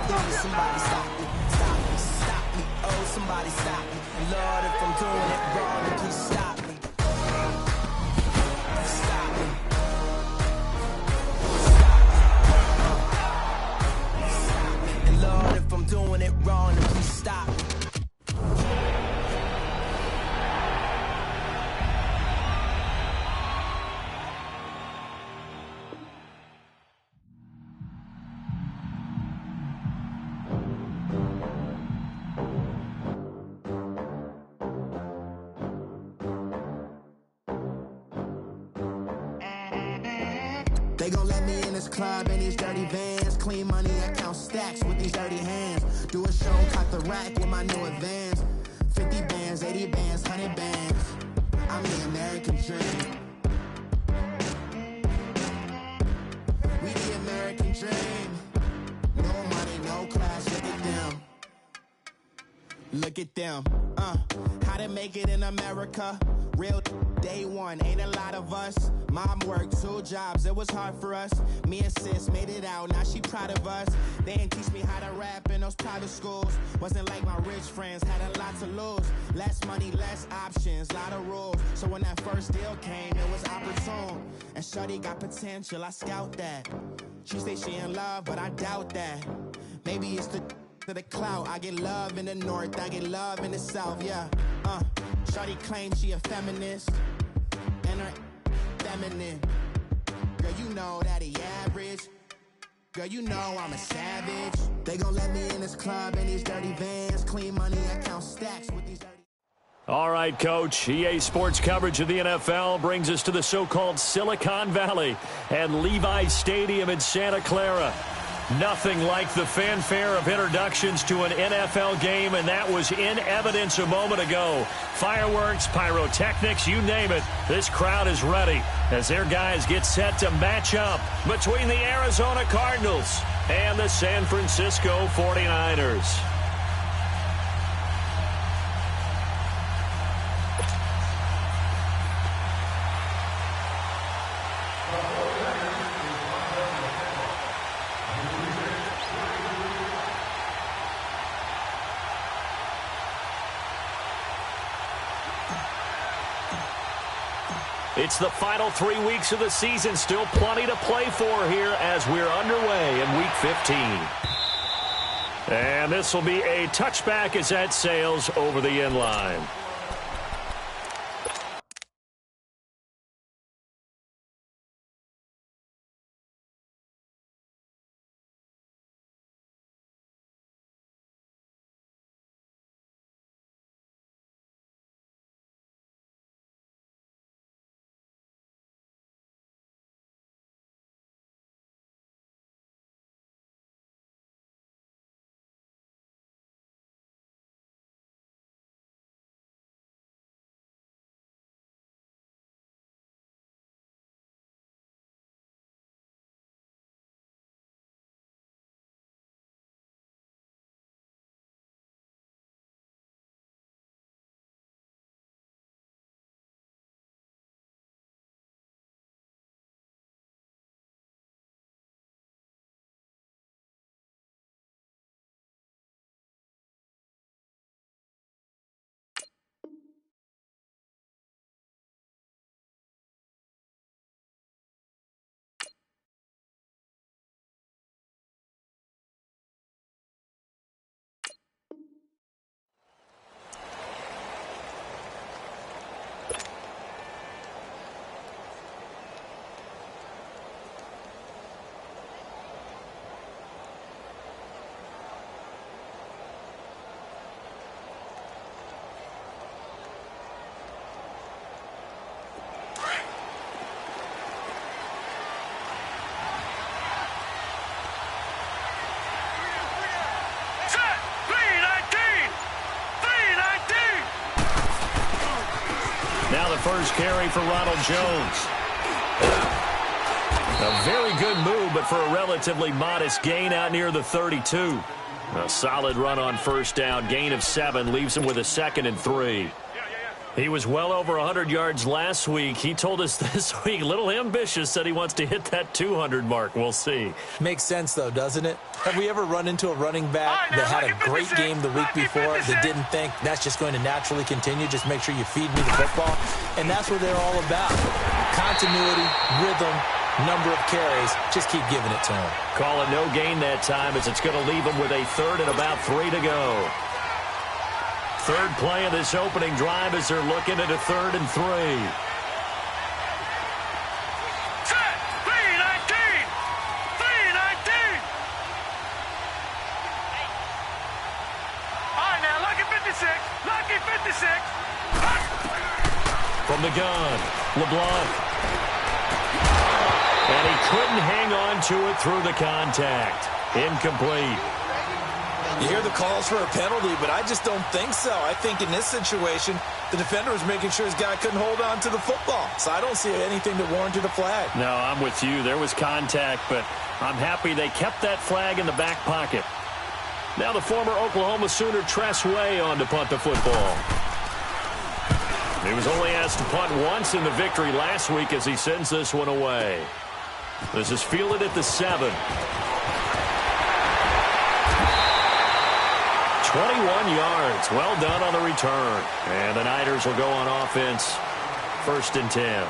Please, somebody stop me, stop me, stop me. Oh, somebody stop me. And Lord, if I'm doing it wrong, then please stop me. Stop me. Stop me. And Lord, if I'm doing it wrong, then please stop me. They gon' let me in this club in these dirty vans. Clean money, I count stacks with these dirty hands. Do a show, cock the rack with my new advance. 50 bands, 80 bands, 100 bands. I'm the American dream. We the American dream. No money, no class, look at them. Look at them, how to make it in America. Real day one, ain't a lot of us. Mom worked 2 jobs, it was hard for us. Me and sis made it out, now she proud of us. They didn't teach me how to rap in those private schools. Wasn't like my rich friends, had a lot to lose. Less money, less options, lot of rules. So when that first deal came, it was opportune. And shorty got potential, I scout that. She say she in love, but I doubt that. Maybe it's the clout. I get love in the north, I get love in the south, yeah. Shorty claims she a feminist, and her feminine. Girl, you know that he average. Girl, you know I'm a savage. They gon' let me in this club in these dirty vans. Clean money, I count stacks with these dirty... All right, Coach. EA Sports coverage of the NFL brings us to the so-called Silicon Valley and Levi's Stadium in Santa Clara. Nothing like the fanfare of introductions to an NFL game, and that was in evidence a moment ago. Fireworks, pyrotechnics, you name it. This crowd is ready as their guys get set to match up between the Arizona Cardinals and the San Francisco 49ers. It's the final 3 weeks of the season. Still plenty to play for here as we're underway in Week 15. And this will be a touchback as that sails over the end line. Now the first carry for Ronald Jones. A very good move, but for a relatively modest gain out near the 32. A solid run on first down. Gain of 7 leaves him with a 2nd and 3. He was well over 100 yards last week. He told us this week, a little ambitious, said he wants to hit that 200 mark. We'll see. Makes sense, though, doesn't it? Have we ever run into a running back that had a great game the week before that didn't think that's just going to naturally continue? Just make sure you feed me the football. And that's what they're all about. Continuity, rhythm, number of carries. Just keep giving it to him. Call it no gain that time as it's going to leave him with a third and about 3 to go. Third play of this opening drive as they're looking at a 3rd and 3. Set! 319! 319! All right, now, lucky 56. Lucky 56. From the gun, LeBlanc. And he couldn't hang on to it through the contact. Incomplete. You hear the calls for a penalty, but I just don't think so. I think in this situation, the defender was making sure his guy couldn't hold on to the football. So I don't see anything that warranted a flag. No, I'm with you. There was contact, but I'm happy they kept that flag in the back pocket. Now the former Oklahoma Sooner Tress Way on to punt the football. He was only asked to punt once in the victory last week as he sends this one away. This is fielded at the 7. 21 yards. Well done on the return. And the Niners will go on offense. 1st and 10.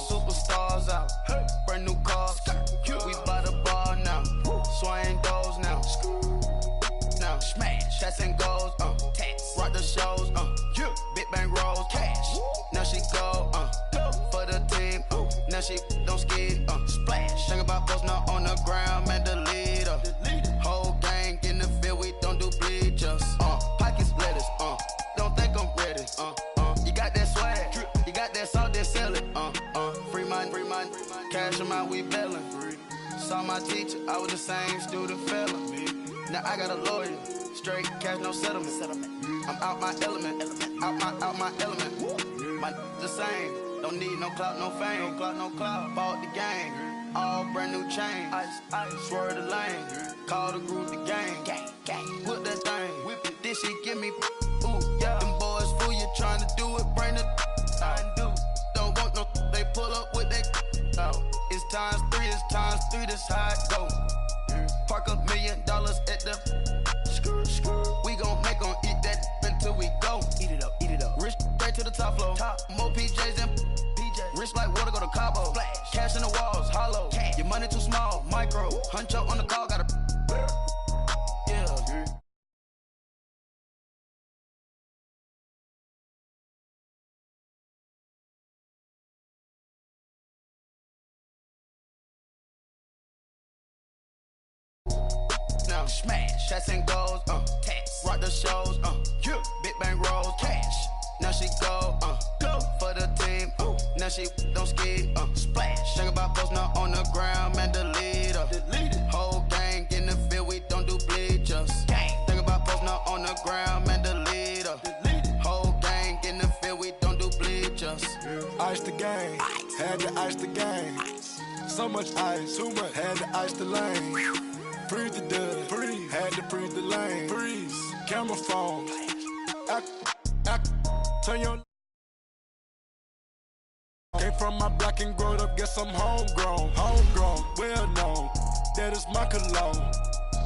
Superstars out. Brand new cars. We by the bar now. Swaying doors now. Now smash. Shots and goals. Rock the shows. Big bang rolls. Cash. Now she go. For the team. Now she don't skid. Splash. Think about posting up on the ground. Man, the leader. Whole gang in the field. We don't do bleachers. Pockets lettuce. Don't think I'm ready. You got that swag. You got that salt, then sell it. Free mind. Cash them out, we bellin'. Saw my teacher, I was the same student fella. Now I got a lawyer. Straight cash, no settlement. I'm out my element. Out my element. My the same. Don't need no clout, no fame. No clout. Bought the game. All brand new chain. Ice. Swerve the lane. Call the group the gang. Whip that thing. Whip it. This shit give me. Ooh, yeah. Them boys fool you trying to do it. Bring the. I do. Don't want no. They pull up with that. It's times 3. This how it go. Park $1 million at the. We gon' make 'em eat that until we go. Eat it up. Rich straight to the top floor. More PJs than PJs. Rich like water, go to Cabo. Flash. Cash in the walls, hollow. Cash. Your money too small, micro. Hunch up on the call, gotta. Yeah. Now smash. Shots and goals. rock the shows, big bang rolls, cash. Now she go for the team, now she don't ski, splash. Think about posting up on the ground, man, delete her. Whole gang in the field, we don't do bleachers. Think about posting up on the ground, man, delete her. Whole gang in the field, we don't do bleachers. Ice the game, had to ice the game. So much ice, too much, had to ice the lane. Freeze the dust, freeze, had to freeze the lane. Freeze, camera phone, turn your. Came from my block and growed up, guess I'm homegrown, well known, that is my cologne.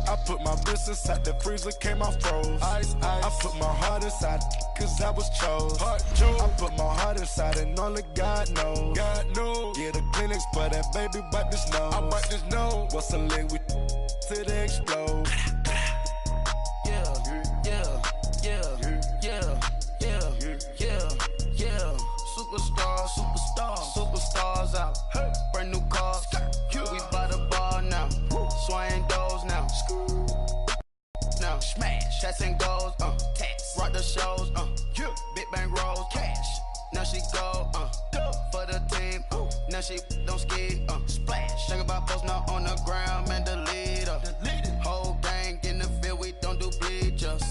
I put my wrist inside the freezer, came out froze. Ice. I put my heart inside, cause I was chose. I put my heart inside and only God knows. Yeah, the clinics, but that baby bite this nose. I bite this nose. What's a leg with till they explode? Superstars out. Brand new cars. We by the bar now. Swaying doors now. Now smash. Cats and goals. Tax. Rock the shows. Big bang rolls. Cash. Now she go. For the team. Now she don't ski. Splash. Think about posting up on the ground, man, delete her. Whole gang in the field, we don't do bleachers.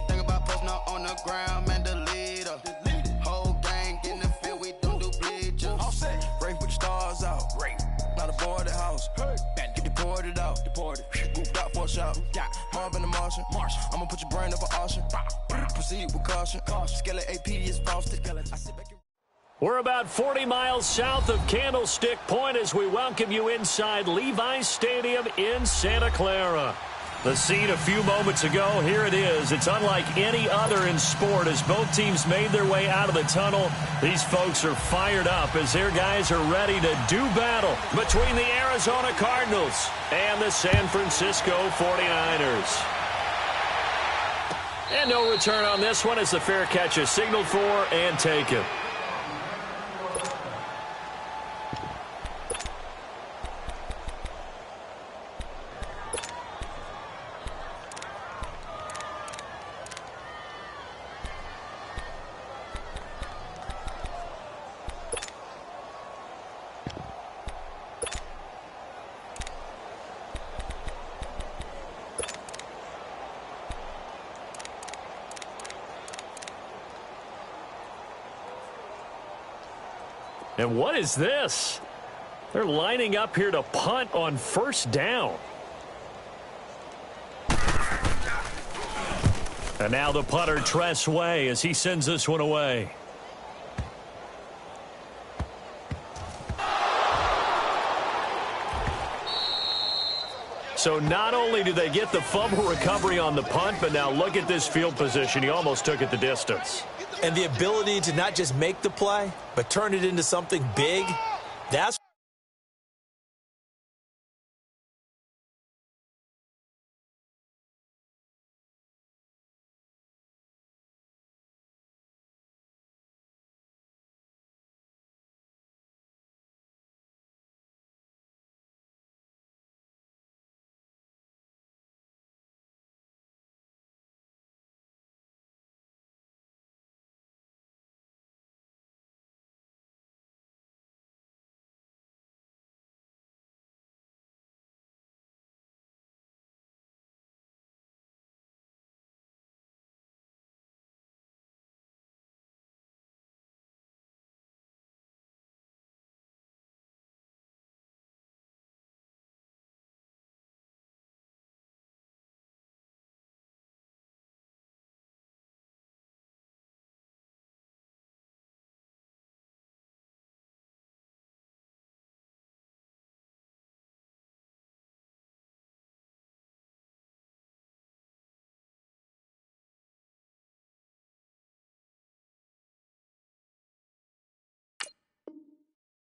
Think about posting up on the ground, man, delete her. Whole gang in the field, we don't do bleachers. Rain with the stars out. Not aboard the house. Get deported out. Moved out for a shot. Marvin the Martian. I'ma put your brain up for auction. Proceed with caution. Skeleton AP is frosted. I sit back and We're about 40 miles south of Candlestick Point as we welcome you inside Levi's Stadium in Santa Clara. The scene a few moments ago, here it is. It's unlike any other in sport as both teams made their way out of the tunnel. These folks are fired up as their guys are ready to do battle between the Arizona Cardinals and the San Francisco 49ers. And no return on this one as the fair catch is signaled for and taken. And what is this? They're lining up here to punt on first down. And now the punter, Tress Way, as he sends this one away. So not only do they get the fumble recovery on the punt, but now look at this field position. He almost took it the distance. And the ability to not just make the play, but turn it into something big, that's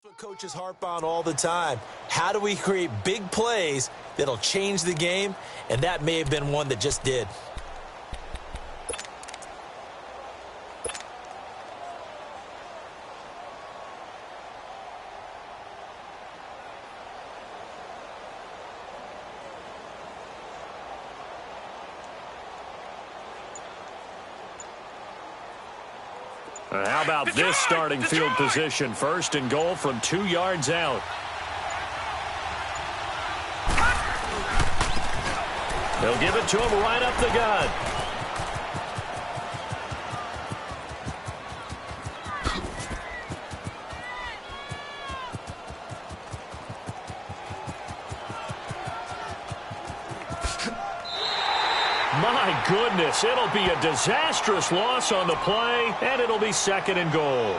what coaches harp on all the time. How do we create big plays that'll change the game? And that may have been one that just did. How about this starting field position? First and goal from 2 yards out. They'll give it to him right up the gut. My goodness, it'll be a disastrous loss on the play, and it'll be second and goal.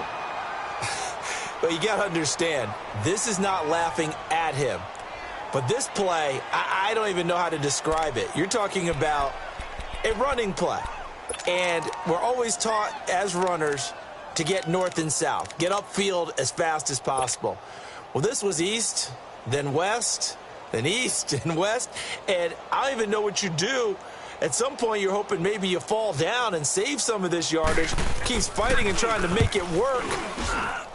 But you got to understand, this is not laughing at him. But this play, I don't even know how to describe it. You're talking about a running play. And we're always taught as runners to get north and south, get upfield as fast as possible. Well, this was east, then west, then east and west. And I don't even know what you do. At some point, you're hoping maybe you fall down and save some of this yardage. Keeps fighting and trying to make it work.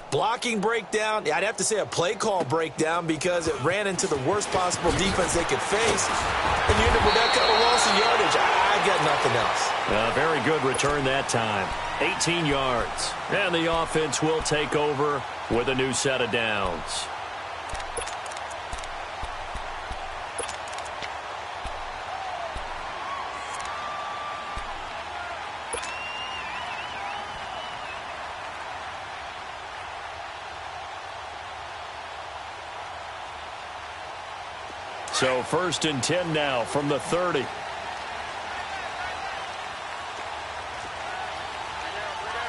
Blocking breakdown. I'd have to say a play call breakdown because it ran into the worst possible defense they could face. And you end up with that kind of loss of yardage. I got nothing else. Very good return that time. 18 yards. And the offense will take over with a new set of downs. So first and 10 now from the 30. Gun,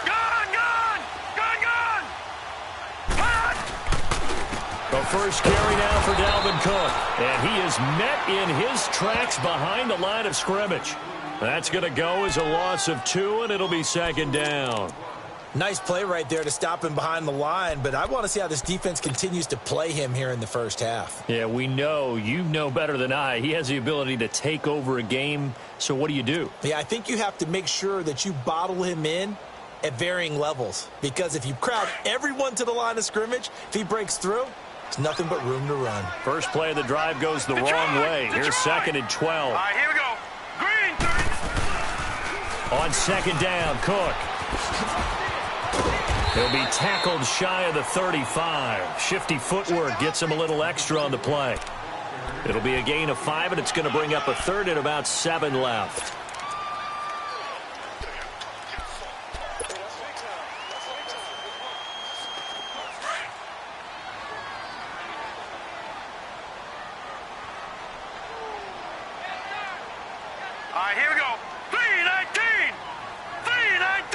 gun! Gun, gun! Hot! The first carry now for Dalvin Cook. And he is met in his tracks behind the line of scrimmage. That's going to go as a loss of 2, and it'll be second down. Nice play right there to stop him behind the line, but I want to see how this defense continues to play him here in the first half. Yeah, we know. You know better than I. He has the ability to take over a game, so what do? Yeah, I think you have to make sure that you bottle him in at varying levels, because if you crowd everyone to the line of scrimmage, if he breaks through, it's nothing but room to run. First play of the drive goes the wrong way. Here's second and 12. All right, here we go. Green, 30. On second down, Cook. He'll be tackled shy of the 35. Shifty footwork gets him a little extra on the play. It'll be a gain of 5, and it's going to bring up a third and about 7 left. All right, here we go. 319. 319.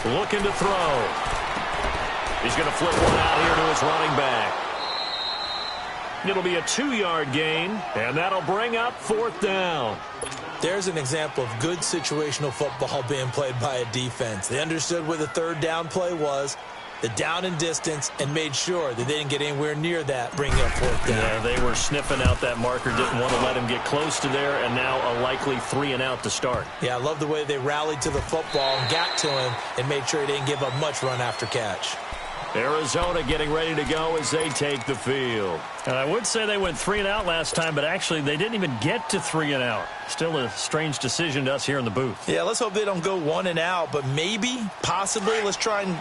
Looking to throw. He's going to flip one out here to his running back. It'll be a 2-yard gain, and that'll bring up fourth down. There's an example of good situational football being played by a defense. They understood where the third down play was, the down and distance, and made sure that they didn't get anywhere near that, bringing up fourth down. Yeah, they were sniffing out that marker, didn't want to let him get close to there, and now a likely 3 and out to start. Yeah, I love the way they rallied to the football and got to him and made sure he didn't give up much run after catch. Arizona getting ready to go as they take the field. And I would say they went 3 and out last time, but actually they didn't even get to 3 and out. Still a strange decision to us here in the booth. Yeah, let's hope they don't go 1 and out, but maybe, possibly, let's try and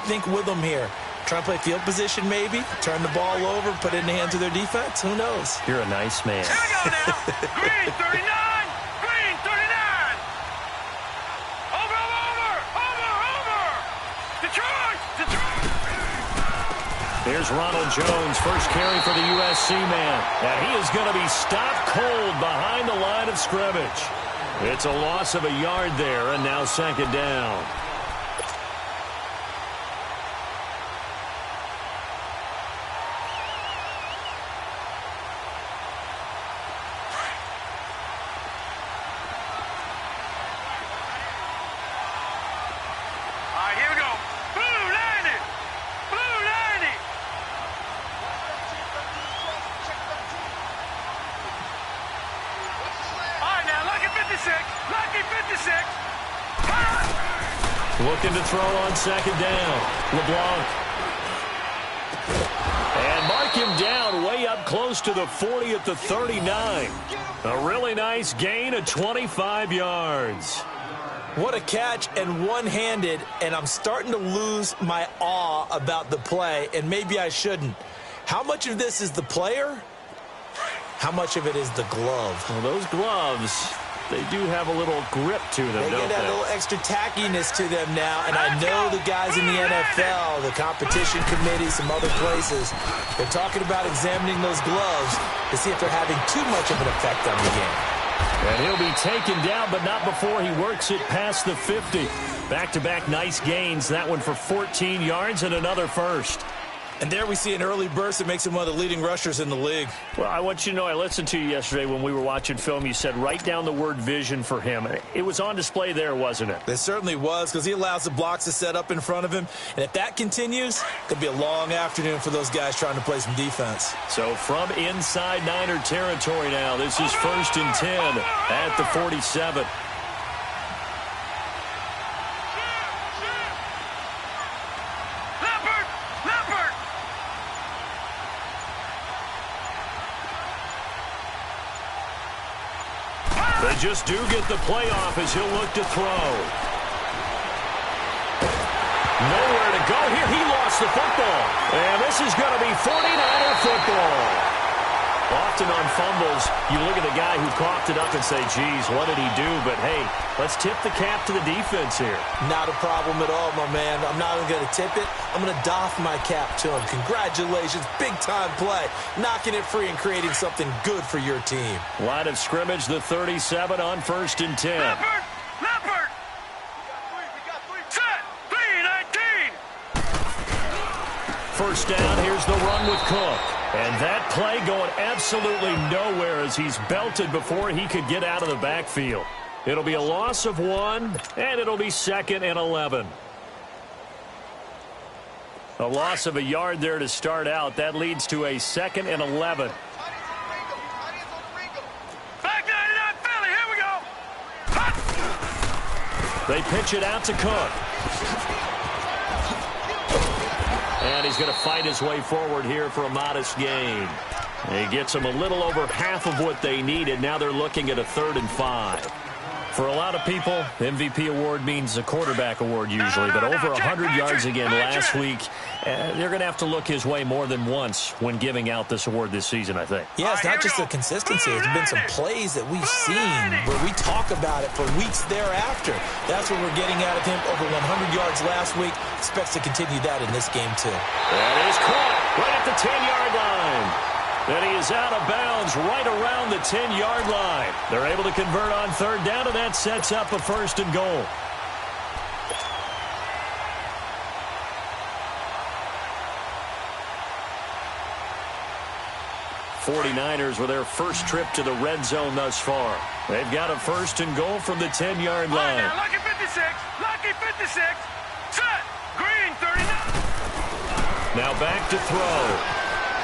think with them here. Try and play field position maybe, turn the ball over, put it in the hands of their defense. Who knows? You're a nice man. Here we go now. Green, 39. Green, 39. Over. Detroit. Here's Ronald Jones, first carry for the USC man. And he is going to be stopped cold behind the line of scrimmage. It's a loss of a yard there, and now second down. All right, here we go. Blue 90. Blue 90. All right, now, lucky 56. Lucky 56. Looking to throw on second down. LeBlanc. And mark him down way up close to the 40 at the 39. A really nice gain of 25 yards. What a catch, and one-handed, and I'm starting to lose my awe about the play, and maybe I shouldn't. How much of this is the player? How much of it is the glove? Well, those gloves, they do have a little grip to them, They don't get that little extra tackiness to them now, and I know the guys in the NFL, the competition committee, some other places, they're talking about examining those gloves to see if they're having too much of an effect on the game. And he'll be taken down, but not before he works it past the 50. Back-to-back nice gains, that one for 14 yards and another first. And there we see an early burst that makes him one of the leading rushers in the league. Well, I want you to know, I listened to you yesterday when we were watching film. You said write down the word vision for him. It was on display there, wasn't it? It certainly was, because he allows the blocks to set up in front of him. And if that continues, it could be a long afternoon for those guys trying to play some defense. So from inside Niner territory now, this is 1st and 10 at the 47. They just do get the playoff as he'll look to throw. Nowhere to go here. He lost the football. And this is going to be 49er football. Often on fumbles, you look at the guy who coughed it up and say, geez, what did he do? But, hey, let's tip the cap to the defense here. Not a problem at all, my man. I'm not even going to tip it. I'm going to doff my cap to him. Congratulations. Big-time play. Knocking it free and creating something good for your team. Line of scrimmage, the 37 on 1st and 10. Leopard! Set! 3-19! First down, here's the run with Cook. And that play going absolutely nowhere as he's belted before he could get out of the backfield. It'll be a loss of 1, and it'll be 2nd and 11. A loss of a yard there to start out. That leads to a 2nd and 11. Back 99 Philly, here we go! Hot! They pitch it out to Cook. And he's going to fight his way forward here for a modest gain. He gets them a little over half of what they needed. Now they're looking at a 3rd and 5. For a lot of people, MVP award means a quarterback award usually, but over 100 yards again last week. They're going to have to look his way more than once when giving out this award this season, I think. Yeah, it's not just the consistency. There's been some plays that we've seen where we talk about it for weeks thereafter. That's what we're getting out of him. Over 100 yards last week. Expects to continue that in this game, too. That is caught right at the 10-yard line. And he is out of bounds right around the 10-yard line. They're able to convert on 3rd down, and that sets up a 1st and goal. '49ers with their first trip to the red zone thus far. They've got a 1st and goal from the 10-yard line. Now, Lucky 56, Lucky 56, set, Green 39. Now back to throw.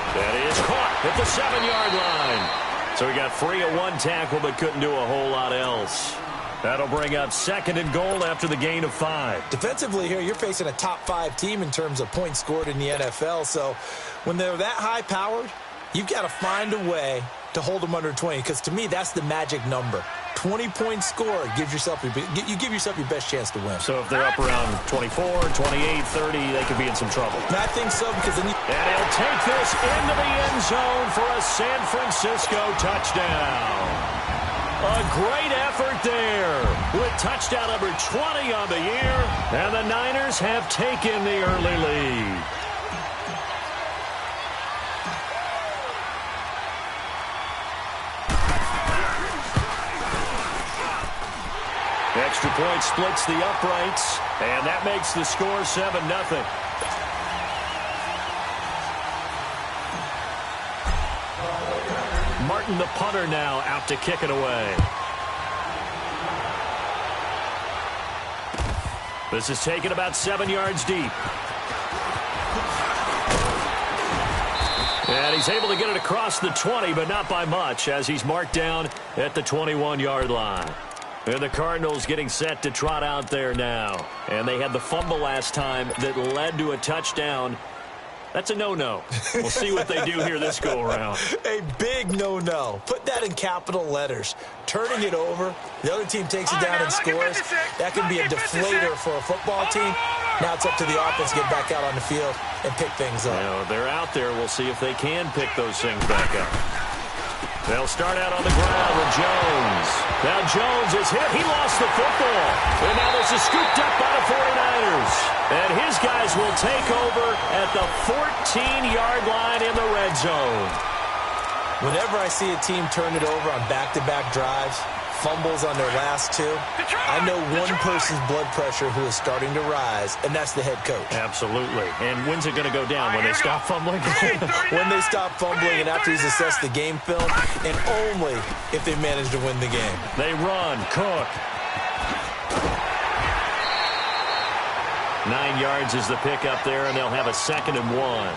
That is caught at the 7-yard line. So he got free of 1 tackle but couldn't do a whole lot else. That'll bring up 2nd and goal after the gain of 5. Defensively here, you're facing a top 5 team in terms of points scored in the NFL. So when they're that high-powered, you've got to find a way to hold them under 20, because to me, that's the magic number. 20 points scored, you give yourself your best chance to win. So if they're up around 24, 28, 30, they could be in some trouble. And I think so, because then and he'll take this into the end zone for a San Francisco touchdown. A great effort there with touchdown number 20 on the year, and the Niners have taken the early lead. Extra point splits the uprights, and that makes the score 7-0. Martin, the punter, now out to kick it away. This is taken about 7 yards deep. And he's able to get it across the 20, but not by much, as he's marked down at the 21-yard line. And the Cardinals getting set to trot out there now. And they had the fumble last time that led to a touchdown. That's a no-no. We'll see what they do here this go-around. A big no-no. Put that in capital letters. Turning it over, the other team takes it down and scores. That can be a deflator for a football team. Now it's up to the offense to get back out on the field and pick things up. Now, they're out there. We'll see if they can pick those things back up. They'll start out on the ground with Jones. Now Jones is hit. He lost the football. And now this is scooped up by the 49ers. And his guys will take over at the 14-yard line in the red zone. Whenever I see a team turn it over on back-to-back drives, fumbles on their last two, I know one person's blood pressure who is starting to rise, and that's the head coach. Absolutely. And when's it going to go down? When they stop fumbling? When they stop fumbling and after he's assessed the game film, and only if they manage to win the game. They run. Cook. 9 yards is the pickup there, and they'll have a 2nd and 1.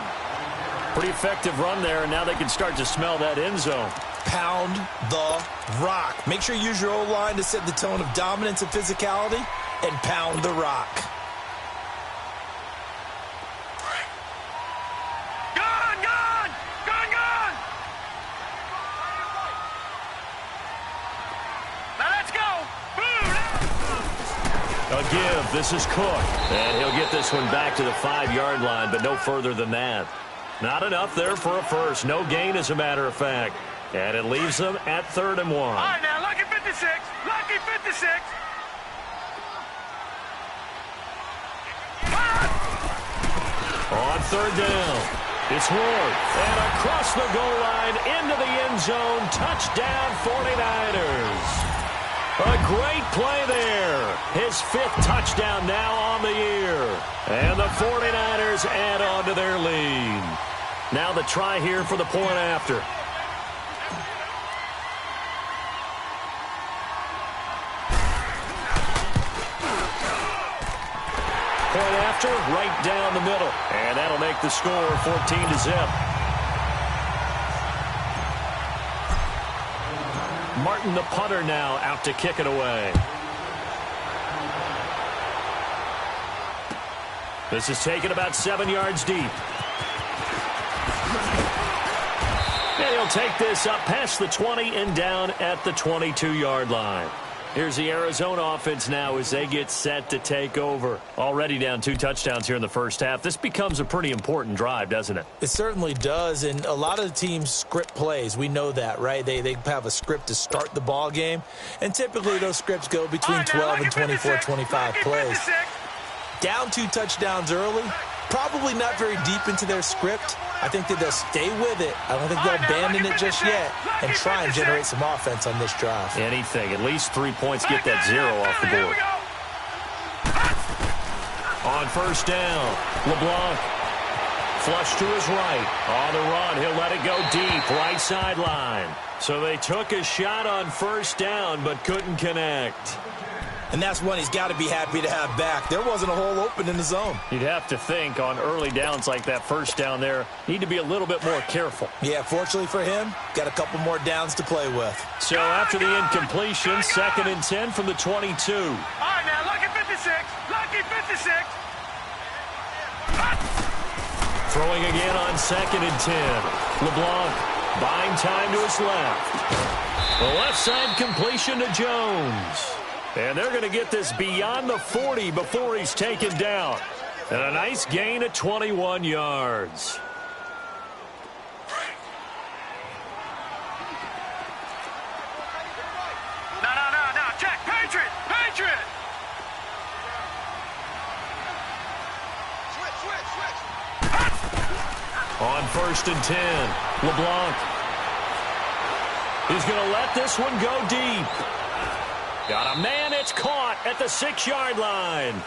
Pretty effective run there, and now they can start to smell that end zone. Pound the rock. Make sure you use your O-line to set the tone of dominance and physicality, and pound the rock. Gone, gone! Gone, gone! Now let's go! Boom! A give. This is Cook. And he'll get this one back to the 5-yard line, but no further than that. Not enough there for a first. No gain, as a matter of fact. And it leaves them at 3rd and 1. All right, now, lucky 56. Lucky 56. On 3rd down, it's Ward. And across the goal line, into the end zone. Touchdown, 49ers. A great play there. His 5th touchdown now on the year. And the 49ers add on to their lead. Now the try here for the point after. Point after, right down the middle. And that'll make the score 14-0. Martin, the punter, now out to kick it away. This is taken about 7 yards deep. And he'll take this up past the 20 and down at the 22-yard line. Here's the Arizona offense now as they get set to take over. Already down 2 touchdowns here in the first half. This becomes a pretty important drive, doesn't it? It certainly does, and a lot of the teams script plays. We know that, right? They have a script to start the ball game, and typically those scripts go between 12 and 24, 25 plays. Down 2 touchdowns early, probably not very deep into their script. I think that they'll stay with it. I don't think they'll abandon it just yet and try and generate some offense on this drive. Anything. At least 3 points, get that 0 off the board. On 1st down, LeBlanc. Flush to his right. On the run, he'll let it go deep, right sideline. So they took a shot on 1st down, but couldn't connect. And that's one he's got to be happy to have back. There wasn't a hole open in the zone. You'd have to think on early downs like that 1st down there, need to be a little bit more careful. Yeah, fortunately for him, got a couple more downs to play with. So after the incompletion, 2nd and 10 from the 22. All right, now, lucky 56. Lucky 56. Throwing again on 2nd and 10. LeBlanc buying time to his left. The left side completion to Jones. And they're going to get this beyond the 40 before he's taken down. And a nice gain of 21 yards. No. Check. Patriot. Patriot. On 1st and 10, LeBlanc. He's going to let this one go deep. Got a man, it's caught at the 6-yard line.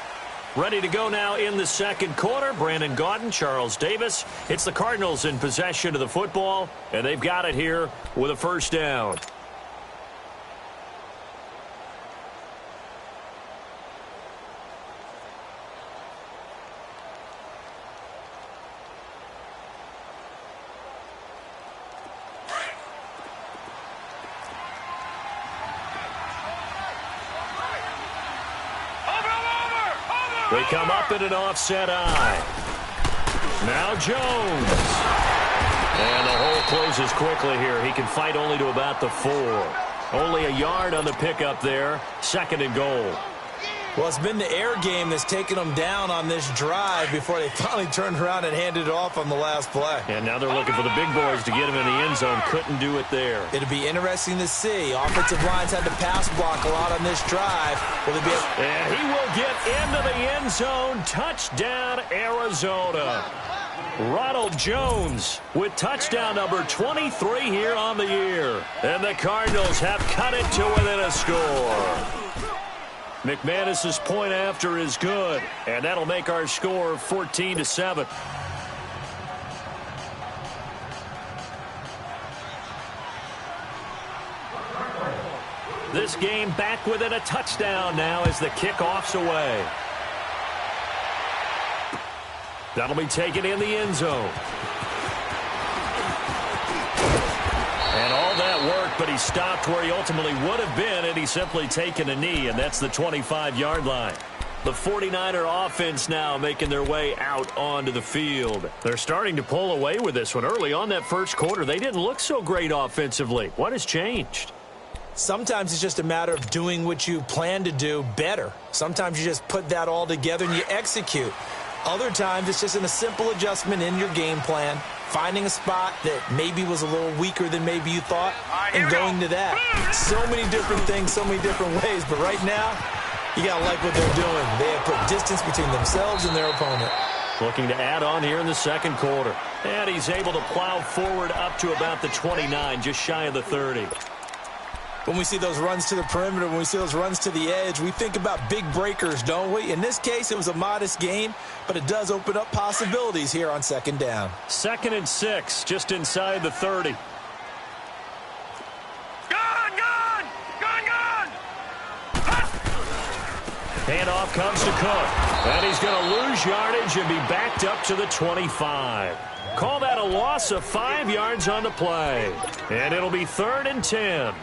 Ready to go now in the 2nd quarter. Brandon Gaudin, Charles Davis. It's the Cardinals in possession of the football, and they've got it here with a 1st down. They come up in an offset eye. Now Jones. And the hole closes quickly here. He can fight only to about the 4. Only a yard on the pickup there. 2nd and goal. Well, it's been the air game that's taken them down on this drive before they finally turned around and handed it off on the last play. And now they're looking for the big boys to get him in the end zone. Couldn't do it there. It'll be interesting to see. Offensive lines had to pass block a lot on this drive. Will they be And he will get into the end zone. Touchdown, Arizona. Ronald Jones with touchdown number 23 here on the year. And the Cardinals have cut it to within a score. McManus's point after is good, and that'll make our score 14-7. This game back within a touchdown now as the kickoff's away. That'll be taken in the end zone. And all that work, but he stopped where he ultimately would have been, and he's simply taken a knee, and that's the 25-yard line. The 49er offense now making their way out onto the field. They're starting to pull away with this one. Early on that first quarter, they didn't look so great offensively. What has changed? Sometimes it's just a matter of doing what you plan to do better. Sometimes you just put that all together and you execute. Other times it's just a simple adjustment in your game plan, finding a spot that maybe was a little weaker than maybe you thought, and going to that. So many different things, so many different ways, but right now, you got to like what they're doing. They have put distance between themselves and their opponent. Looking to add on here in the second quarter. And he's able to plow forward up to about the 29, just shy of the 30. When we see those runs to the perimeter, when we see those runs to the edge, we think about big breakers, don't we? In this case, it was a modest gain, but it does open up possibilities here on 2nd down. 2nd and 6, just inside the 30. Handoff comes to Cook. And he's going to lose yardage and be backed up to the 25. Call that a loss of 5 yards on the play. And it'll be 3rd and 10.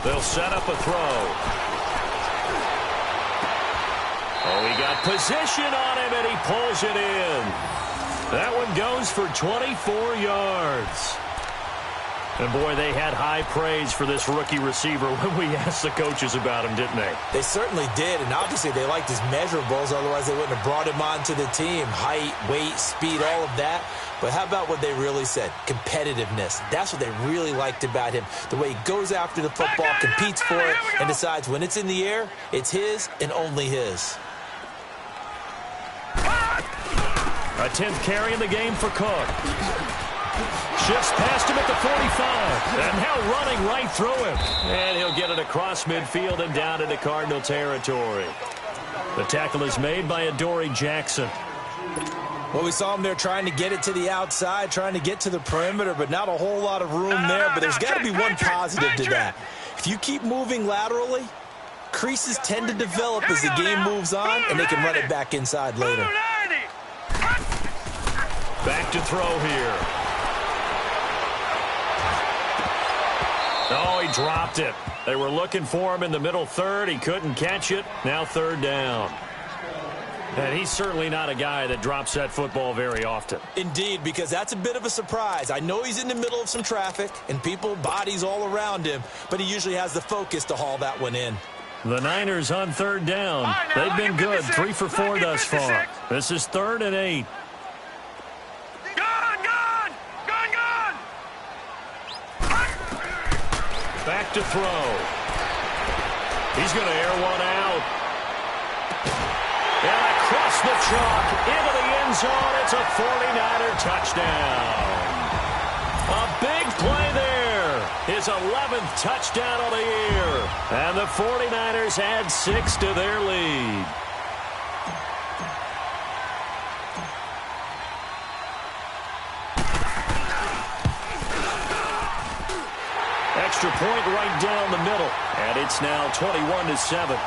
They'll set up a throw. Oh, he got position on him, and he pulls it in. That one goes for 24 yards. And, boy, they had high praise for this rookie receiver when we asked the coaches about him, didn't they? They certainly did, and obviously they liked his measurables. Otherwise, they wouldn't have brought him onto the team. Height, weight, speed, all of that. But how about what they really said? Competitiveness. That's what they really liked about him. The way he goes after the football, competes for it, and decides when it's in the air, it's his and only his. A 10th carry in the game for Cook. Shifts past him at the 45. And now running right through him. And he'll get it across midfield and down into Cardinal territory. The tackle is made by Adoree Jackson. Well, we saw him there trying to get it to the outside, trying to get to the perimeter, but not a whole lot of room there. But there's got to be one positive to that. If you keep moving laterally, creases tend to develop as the game moves on, and they can run it back inside later. Back to throw here. Oh, he dropped it. They were looking for him in the middle third. He couldn't catch it. Now 3rd down. And he's certainly not a guy that drops that football very often. Indeed, because that's a bit of a surprise. I know he's in the middle of some traffic and people, bodies all around him, but he usually has the focus to haul that one in. The Niners on 3rd down. They've been good, 3 for 4 thus far. This is 3rd and 8. Back to throw. He's going to air one out. And across the chalk into the end zone. It's a 49er touchdown. A big play there. His 11th touchdown of the year. And the 49ers add 6 to their lead. Extra point right down the middle. And it's now 21-7.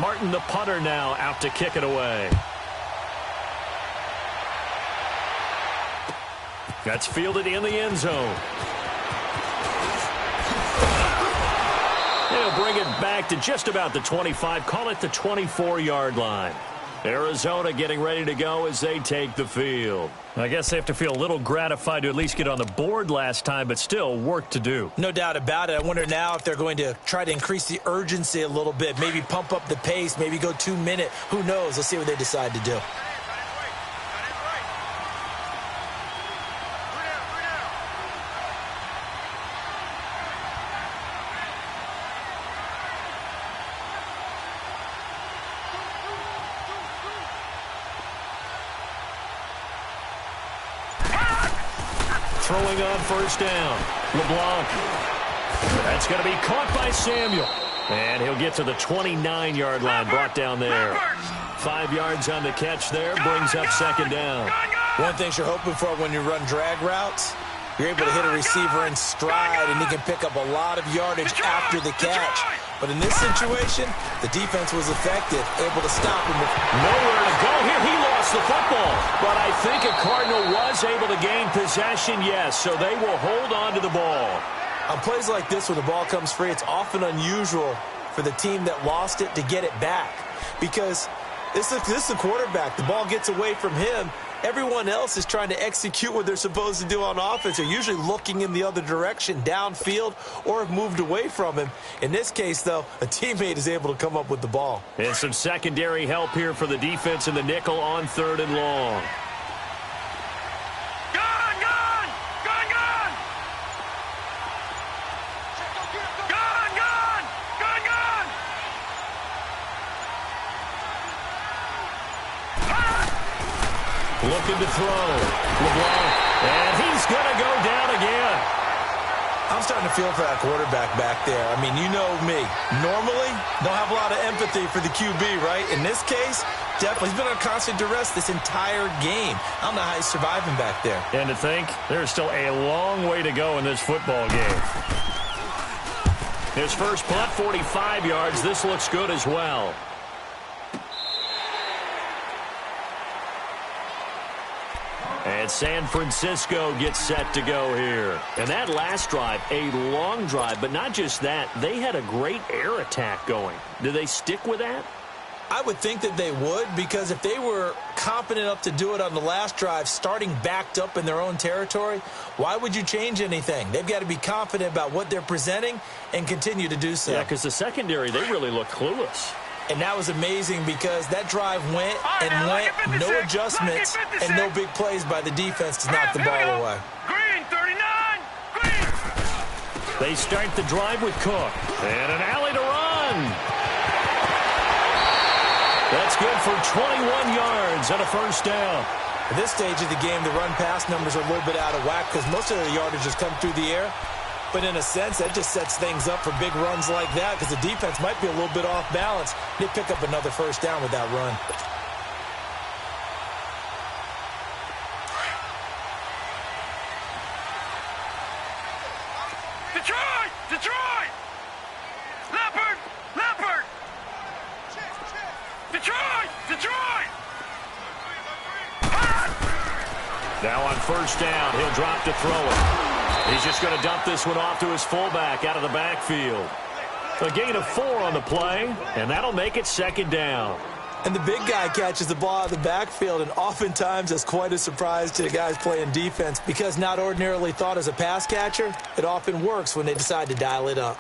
Martin, the punter, now out to kick it away. That's fielded in the end zone. He'll bring it back to just about the 25. Call it the 24-yard line. Arizona getting ready to go as they take the field. I guess they have to feel a little gratified to at least get on the board last time, but still work to do. No doubt about it. I wonder now if they're going to try to increase the urgency a little bit, maybe pump up the pace, maybe go 2 minute. Who knows? Let's see what they decide to do. Throwing on first down. LeBlanc. That's going to be caught by Samuel. And he'll get to the 29-yard line, brought down there. 5 yards on the catch there, brings up second down. One thing you're hoping for when you run drag routes, you're able to hit a receiver in stride, and he can pick up a lot of yardage after the catch. But in this situation, the defense was effective, able to stop him. Nowhere to go here. He lost the football. But I think a Cardinal was able to gain possession, yes, so they will hold on to the ball. On plays like this where the ball comes free, it's often unusual for the team that lost it to get it back. Because this is the quarterback. The ball gets away from him. Everyone else is trying to execute what they're supposed to do on offense. They're usually looking in the other direction, downfield, or have moved away from him. In this case, though, a teammate is able to come up with the ball. And some secondary help here for the defense in the nickel on 3rd and long. Looking to throw. LeBlanc. And he's going to go down again. I'm starting to feel for that quarterback back there. I mean, you know me. Normally, don't have a lot of empathy for the QB, right? In this case, definitely. He's been on constant duress this entire game. I don't know how he's surviving back there. And to think, there's still a long way to go in this football game. His first punt, 45 yards. This looks good as well. And San Francisco gets set to go here. And that last drive, a long drive, but not just that. They had a great air attack going. Do they stick with that? I would think that they would, because if they were confident enough to do it on the last drive, starting backed up in their own territory, why would you change anything? They've got to be confident about what they're presenting and continue to do so. Yeah, because the secondary, they really look clueless. And that was amazing because that drive went and went, no adjustments and no big plays by the defense to knock the ball away. Green, 39, green. They start the drive with Cook. And an alley to run. That's good for 21 yards and a first down. At this stage of the game, the run-pass numbers are a little bit out of whack because most of the yardage has come through the air. But in a sense, that just sets things up for big runs like that because the defense might be a little bit off balance. They pick up another first down with that run. Detroit! Detroit! Leopard! Leopard! Detroit! Detroit! Now on first down, he'll drop to throw it. He's just going to dump this one off to his fullback out of the backfield. A gain of 4 on the play, and that'll make it second down. And the big guy catches the ball out of the backfield, and oftentimes that's quite a surprise to the guys playing defense because not ordinarily thought as a pass catcher, it often works when they decide to dial it up.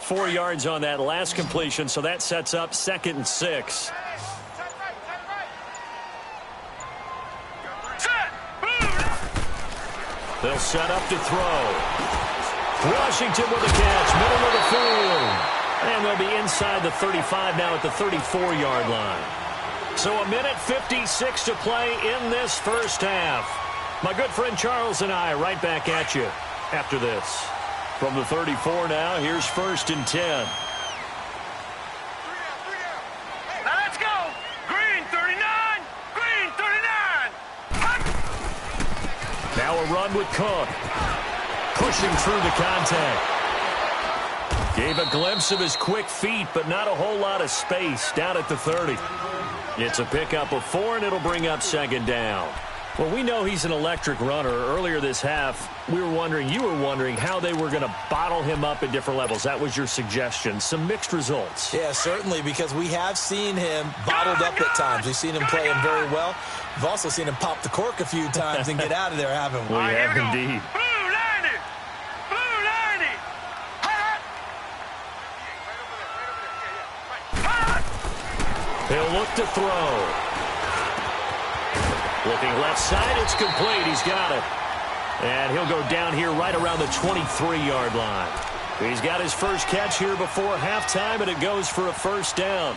Four yards on that last completion, so that sets up 2nd and 6. They'll set up to throw. Washington with a catch, middle of the field. And they'll be inside the 35 now at the 34-yard line. So a minute 56 to play in this first half. My good friend Charles and I right back at you after this. From the 34 now, here's 1st and 10. Now let's go. Green 39. Green 39. Hut. Now a run with Cook. Pushing through the contact. Gave a glimpse of his quick feet, but not a whole lot of space down at the 30. It's a pickup of 4, and it'll bring up 2nd down. Well, we know he's an electric runner. Earlier this half, you were wondering how they were going to bottle him up at different levels. That was your suggestion. Some mixed results. Yeah, certainly, because we have seen him bottled up at times. We've seen him playing very well. We've also seen him pop the cork a few times and get out of there, haven't we? We have indeed. Blue 90. Blue 90. Hut. Hut. He'll look to throw. Looking left side, it's complete. He's got it. And he'll go down here right around the 23-yard line. He's got his first catch here before halftime, and it goes for a 1st down.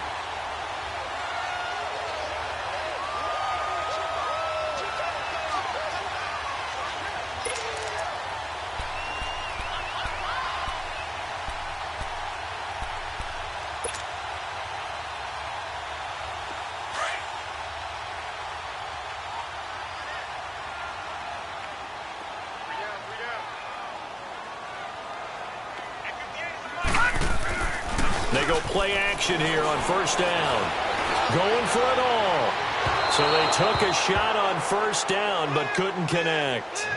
They go play action here on 1st down. Going for it all. So they took a shot on 1st down, but couldn't connect.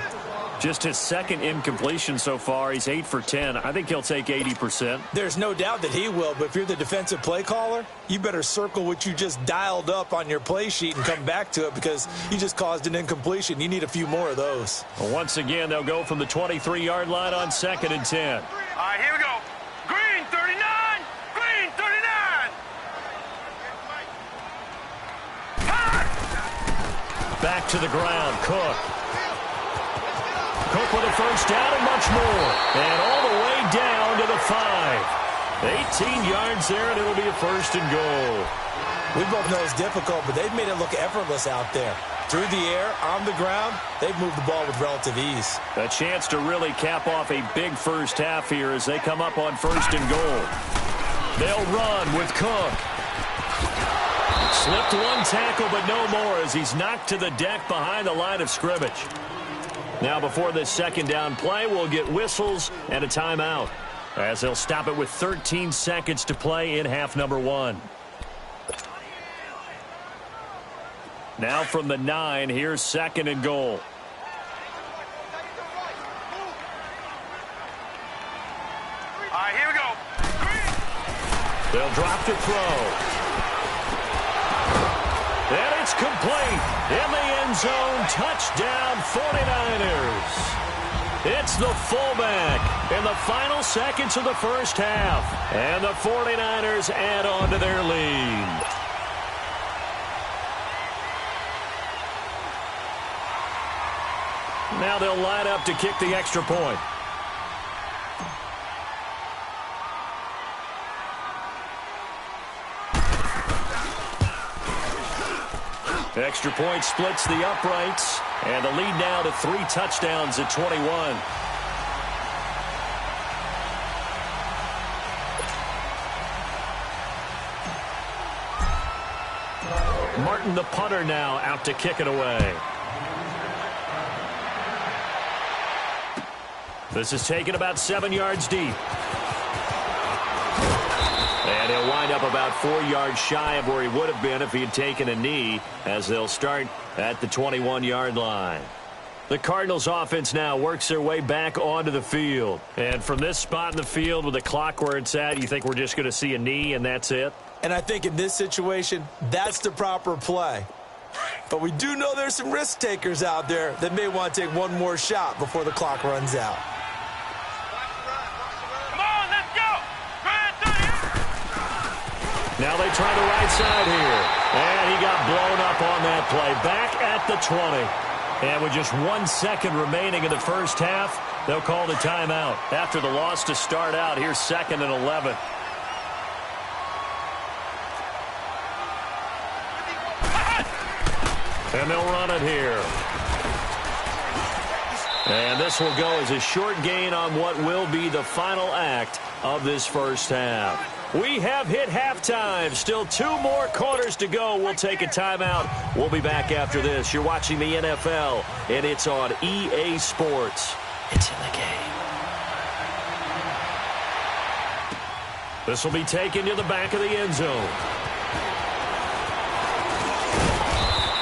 Just his 2nd incompletion so far. He's 8 for 10. I think he'll take 80%. There's no doubt that he will, but if you're the defensive play caller, you better circle what you just dialed up on your play sheet and come back to it because you just caused an incompletion. You need a few more of those. Well, once again, they'll go from the 23-yard line on 2nd and 10. All right, here we go. Green 39. Green 39. Hut. Back to the ground, Cook. Cook with a 1st down and much more. And all the way down to the 5. 18 yards there, and it'll be a 1st and goal. We both know it's difficult, but they've made it look effortless out there. Through the air, on the ground, they've moved the ball with relative ease. A chance to really cap off a big first half here as they come up on 1st and goal. They'll run with Cook. Slipped one tackle, but no more as he's knocked to the deck behind the line of scrimmage. Now before this 2nd down play, we'll get whistles and a timeout as they'll stop it with 13 seconds to play in half number 1. Now from the 9, here's 2nd and goal. All right, here we go. They'll drop to throw. And it's complete. In the end zone, touchdown 49ers. It's the fullback in the final seconds of the first half. And the 49ers add on to their lead. Now they'll line up to kick the extra point. Extra point splits the uprights, and the lead now to 3 touchdowns at 21. Martin, the punter, now out to kick it away. This is taken about 7 yards deep. And he'll wind up about 4 yards shy of where he would have been if he had taken a knee, as they'll start at the 21-yard line. The Cardinals offense now works their way back onto the field. And from this spot in the field with the clock where it's at, you think we're just going to see a knee and that's it? And I think in this situation, that's the proper play. But we do know there's some risk takers out there that may want to take one more shot before the clock runs out. Now they try the right side here. And he got blown up on that play. Back at the 20. And with just 1 second remaining in the first half, they'll call the timeout. After the loss to start out, here's 2nd and 11. And they'll run it here. And this will go as a short gain on what will be the final act of this first half. We have hit halftime. Still 2 more quarters to go. We'll take a timeout. We'll be back after this. You're watching the NFL, and it's on EA Sports. It's in the game. This will be taken to the back of the end zone.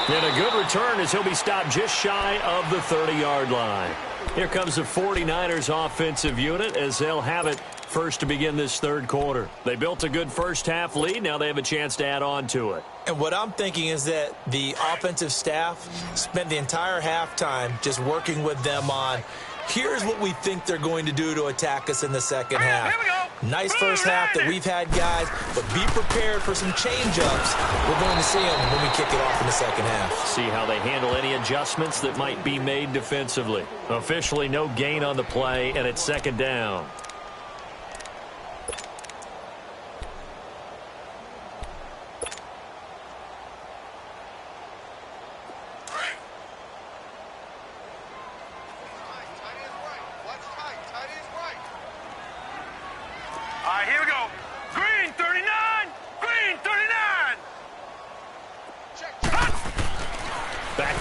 And a good return as he'll be stopped just shy of the 30-yard line. Here comes the 49ers offensive unit as they'll have it first to begin this third quarter. They built a good first half lead. Now they have a chance to add on to it. And what I'm thinking is that the offensive staff spent the entire halftime just working with them on, here's what we think they're going to do to attack us in the second half. Here we go. Nice first half that we've had, guys, but be prepared for some change-ups. We're going to see them when we kick it off in the second half. See how they handle any adjustments that might be made defensively. Officially no gain on the play, and it's second down.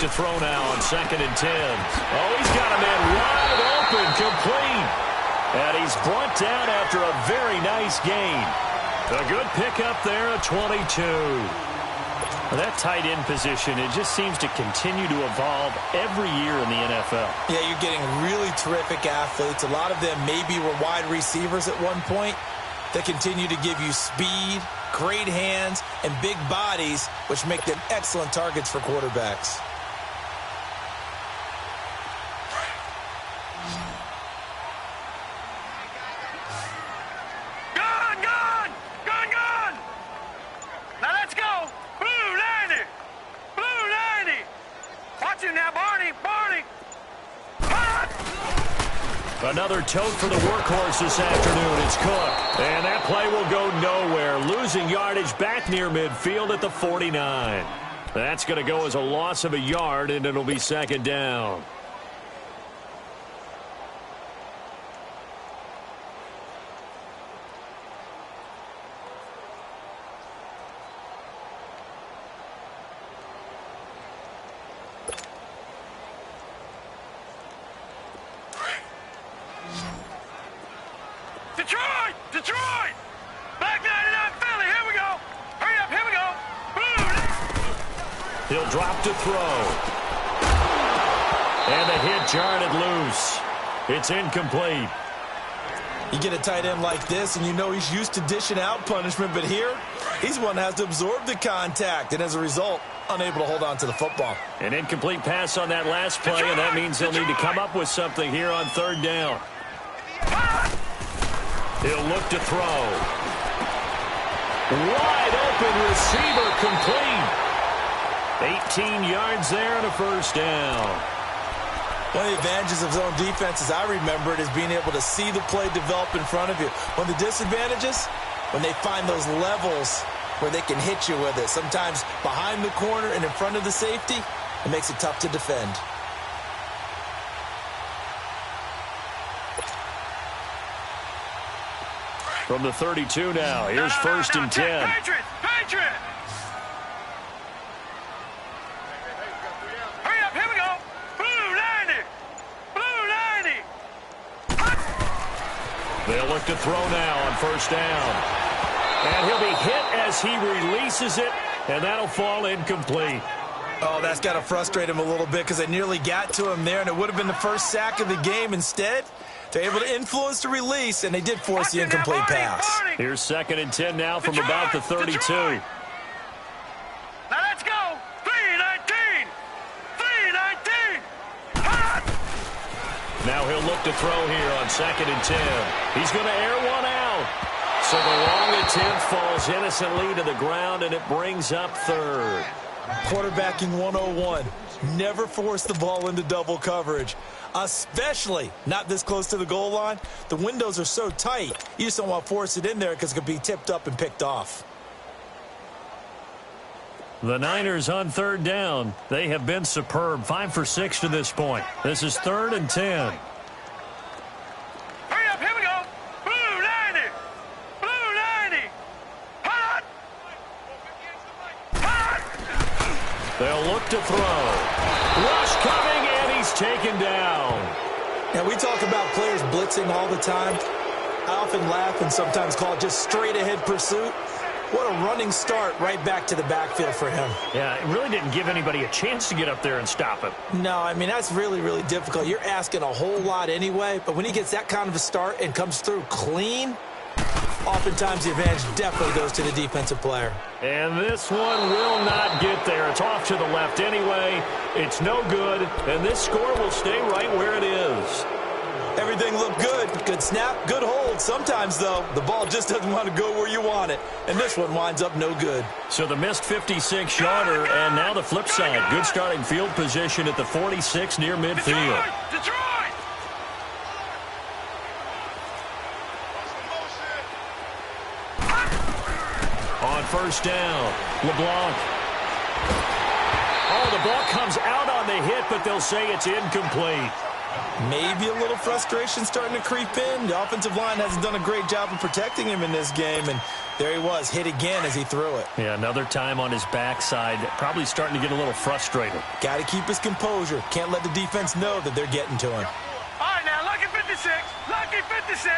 To throw now on 2nd and 10. Oh, he's got a man wide open, complete. And he's brought down after a very nice gain. A good pickup there, a 22. Well, that tight end position, it just seems to continue to evolve every year in the NFL. Yeah, you're getting really terrific athletes. A lot of them maybe were wide receivers at one point. They continue to give you speed, great hands, and big bodies, which make them excellent targets for quarterbacks. Another tote for the workhorse this afternoon. It's Cook. And that play will go nowhere. Losing yardage back near midfield at the 49. That's going to go as a loss of a yard, and it'll be second down. Detroit! Back 99 Philly, here we go! Hurry up, here we go! Boom! He'll drop to throw. And the hit jarred it loose. It's incomplete. You get a tight end like this, and you know he's used to dishing out punishment, but here, he's one that has to absorb the contact, and as a result, unable to hold on to the football. An incomplete pass on that last play, and that means they'll need to come up with something here on third down. He'll look to throw. Wide open receiver, complete. 18 yards there and a first down. One of the advantages of zone defense, as I remember it, is being able to see the play develop in front of you. One of the disadvantages, when they find those levels where they can hit you with it. Sometimes behind the corner and in front of the safety, it makes it tough to defend. From the 32 now, here's first and 10. Patriots! Hurry up, here we go! Blue 90! They'll look to throw now on first down. And he'll be hit as he releases it, and that'll fall incomplete. Oh, that's got to frustrate him a little bit because they nearly got to him there, and it would have been the first sack of the game. Instead, they're able to influence the release, and they did force the incomplete pass. Here's second and 10 now from about the 32. Now let's go! 3-19! Now he'll look to throw here on second and 10. He's going to air one out. So the long attempt falls innocently to the ground, and it brings up third. Quarterbacking 101. Never force the ball into double coverage, especially not this close to the goal line. The windows are so tight, you just don't want to force it in there because it could be tipped up and picked off. The Niners on third down. They have been superb. 5 for 6 to this point. This is 3rd and 10. Hurry up, here we go. Blue 90. Blue 90. Hot. Hot. They'll look to throw. Rush coming, and he's taken down. Now, we talk about players blitzing all the time. I often laugh and sometimes call it just straight-ahead pursuit. What a running start right back to the backfield for him. Yeah, it really didn't give anybody a chance to get up there and stop him. No, I mean, that's really, really difficult. You're asking a whole lot anyway, but when he gets that kind of a start and comes through clean, oftentimes the advantage definitely goes to the defensive player. And this one will not get there. It's off to the left anyway. It's no good, and this score will stay right where it is. Everything looked good. Good snap, good hold. Sometimes, though, the ball just doesn't want to go where you want it. And this one winds up no good. So the missed 56-yarder, and now the flip side. Good starting field position at the 46 near midfield. Detroit! On first down, LeBlanc. Oh, the ball comes out on the hit, but they'll say it's incomplete. Maybe a little frustration starting to creep in. The offensive line hasn't done a great job of protecting him in this game, and there he was, hit again as he threw it. Yeah, another time on his backside, probably starting to get a little frustrated. Got to keep his composure. Can't let the defense know that they're getting to him. All right, now, lucky 56. Lucky 56.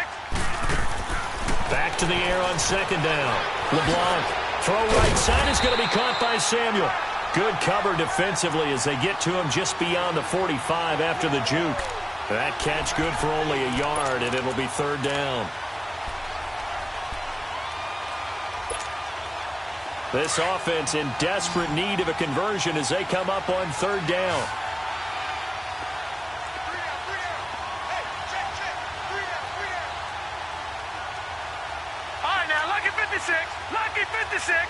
Back to the air on second down. LeBlanc, throw right side is going to be caught by Samuel. Good cover defensively as they get to him just beyond the 45 after the juke. That catch good for only a yard, and it'll be third down. This offense in desperate need of a conversion as they come up on third down. All right, now, lucky 56. Lucky 56.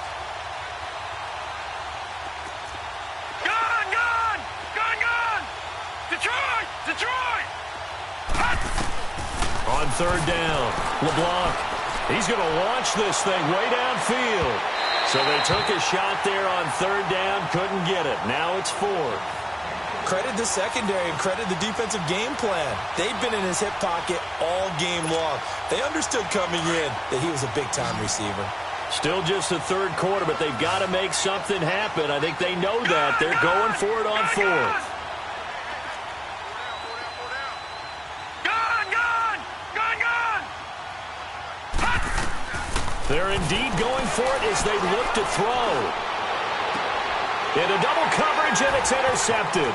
Detroit! Detroit! On third down, LeBlanc. He's going to launch this thing way downfield. So they took a shot there on third down, couldn't get it. Now it's fourth. Credit the secondary and credit the defensive game plan. They've been in his hip pocket all game long. They understood coming in that he was a big-time receiver. Still just the third quarter, but they've got to make something happen. I think they know that. They're going for it on fourth. They're indeed going for it as they look to throw. Into double coverage, and it's intercepted.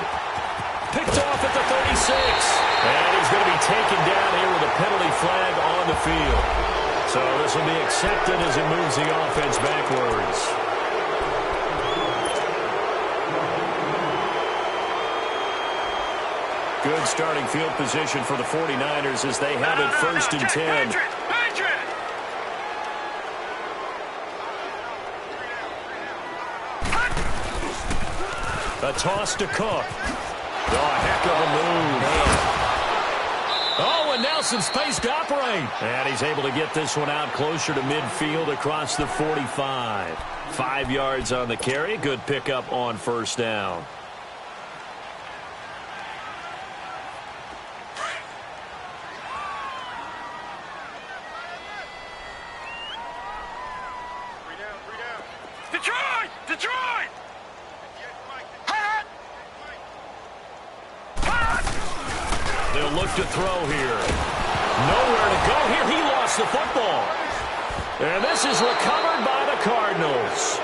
Picked off at the 36. And he's going to be taken down here with a penalty flag on the field. So this will be accepted as it moves the offense backwards. Good starting field position for the 49ers as they have it first and 10. A toss to Cook. Oh, a heck of a move. Oh, and now some space to operate. And he's able to get this one out closer to midfield across the 45. 5 yards on the carry. Good pickup on first down. Detroit! Detroit! They'll look to throw here. Nowhere to go here. He lost the football. And this is recovered by the Cardinals.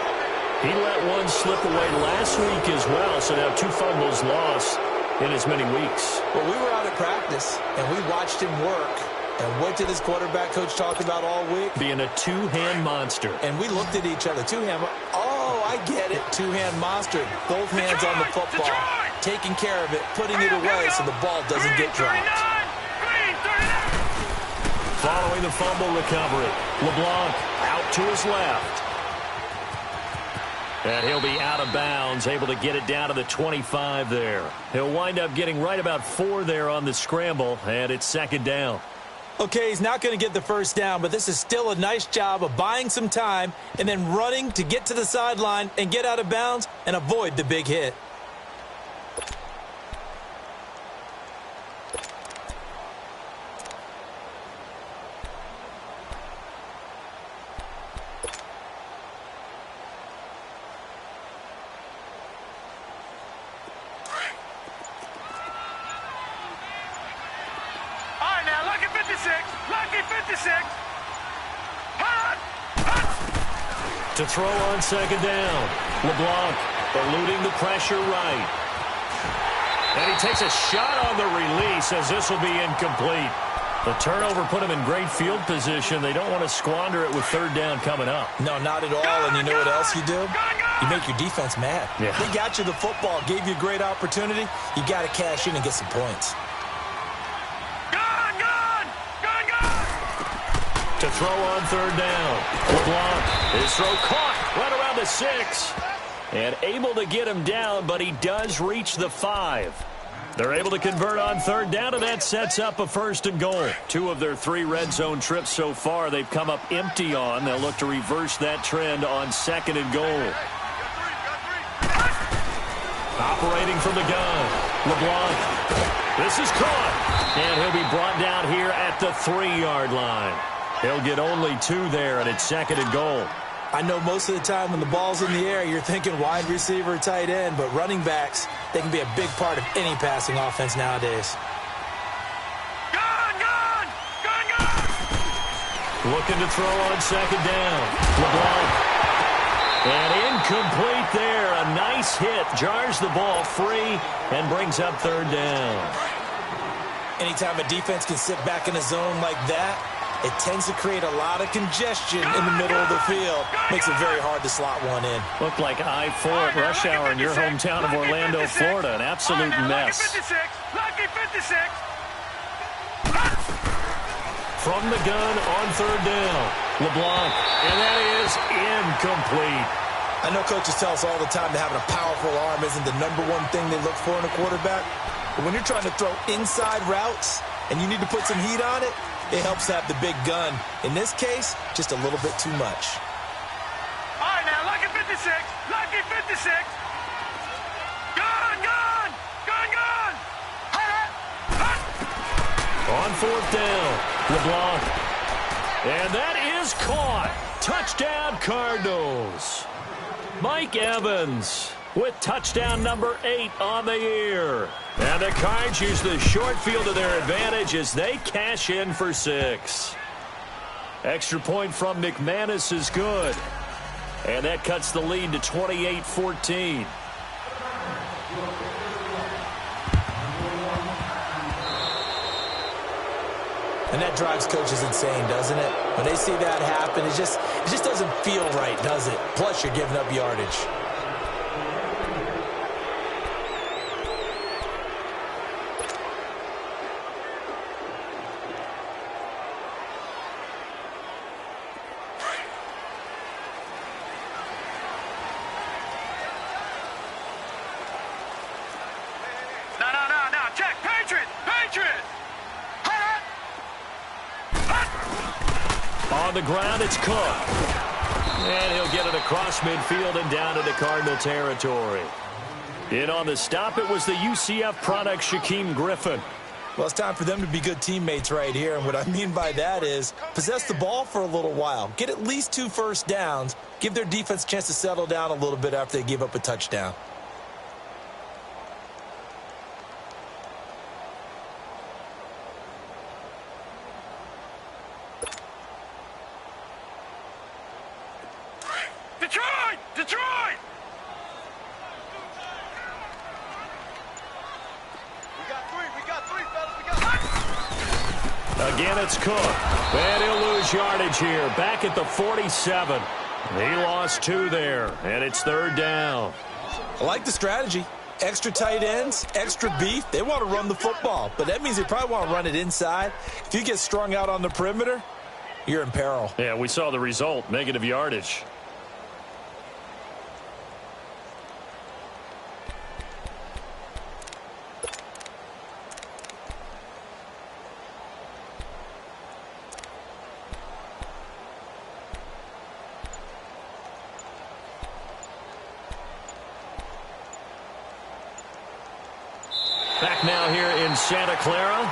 He let one slip away last week as well, so now 2 fumbles lost in as many weeks. Well, we were out at practice, and we watched him work. And what did his quarterback coach talk about all week? Being a two-hand monster. And we looked at each other. Two-hand. Oh, I get it. Two-hand monster. Both hands on the football. Taking care of it, putting it away so the ball doesn't get dropped. Following the fumble recovery, LeBlanc out to his left. And he'll be out of bounds, able to get it down to the 25 there. He'll wind up getting right about 4 there on the scramble, and it's second down. Okay, he's not going to get the first down, but this is still a nice job of buying some time and then running to get to the sideline and get out of bounds and avoid the big hit. To throw on second down. LeBlanc eluding the pressure right. And he takes a shot on the release as this will be incomplete. The turnover put him in great field position. They don't want to squander it with third down coming up. No, not at all. And you know what else you do? You make your defense mad. Yeah. They got you the football, gave you a great opportunity. You got to cash in and get some points. To throw on third down. LeBlanc, his throw caught right around the 6. And able to get him down, but he does reach the 5. They're able to convert on third down, and that sets up a 1st and goal. 2 of their 3 red zone trips so far they've come up empty on. They'll look to reverse that trend on 2nd and goal. Operating from the gun. LeBlanc. This is caught. And he'll be brought down here at the 3-yard line. He'll get only 2 there, and it's 2nd and goal. I know most of the time when the ball's in the air, you're thinking wide receiver, tight end, but running backs, they can be a big part of any passing offense nowadays. Gun! Looking to throw on second down. LeBlanc. And incomplete there. A nice hit. Jars the ball free and brings up third down. Anytime a defense can sit back in a zone like that, it tends to create a lot of congestion in the middle of the field. Makes it very hard to slot one in. Looked like I-4 at rush hour in your hometown of Orlando, Florida. An absolute mess. Lucky 56. From the gun on third down. LeBlanc. And that is incomplete. I know coaches tell us all the time that having a powerful arm isn't the #1 thing they look for in a quarterback. But when you're trying to throw inside routes and you need to put some heat on it, it helps to have the big gun. In this case, just a little bit too much. All right, now, lucky 56. Lucky 56. Gun! On 4th down, LeBlanc. And that is caught. Touchdown, Cardinals. Mike Evans with touchdown number 8 on the year. And the Cards use the short field to their advantage as they cash in for 6. Extra point from McManus is good. And that cuts the lead to 28-14. And that drives coaches insane, doesn't it? When they see that happen, it just doesn't feel right, does it? Plus, you're giving up yardage. No. Check. Patriot. On the ground, it's Cook. And he'll get it across midfield and down into Cardinal territory. In on the stop, it was the UCF product, Shaquem Griffin. Well, it's time for them to be good teammates right here. And what I mean by that is possess the ball for a little while. Get at least 2 first downs. Give their defense a chance to settle down a little bit after they give up a touchdown. Detroit! We got three, fellas. Again, it's Cook. And he'll lose yardage here. Back at the 47. He lost 2 there, and it's third down. I like the strategy. Extra tight ends, extra beef. They want to run the football, but that means they probably want to run it inside. If you get strung out on the perimeter, you're in peril. Yeah, we saw the result, negative yardage. Back now here in Santa Clara.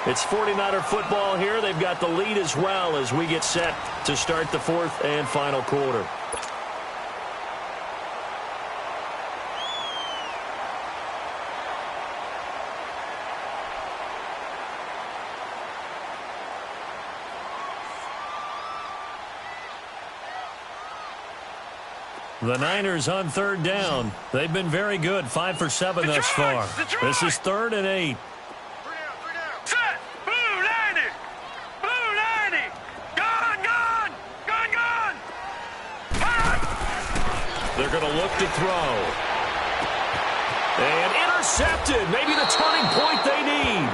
It's 49er football here. They've got the lead as well as we get set to start the fourth and final quarter. The Niners on third down. They've been very good, 5 for 7 thus far. This is 3rd and 8. Set. Blue 90. Blue 90. Gone. They're going to look to throw. And intercepted. Maybe the turning point they need.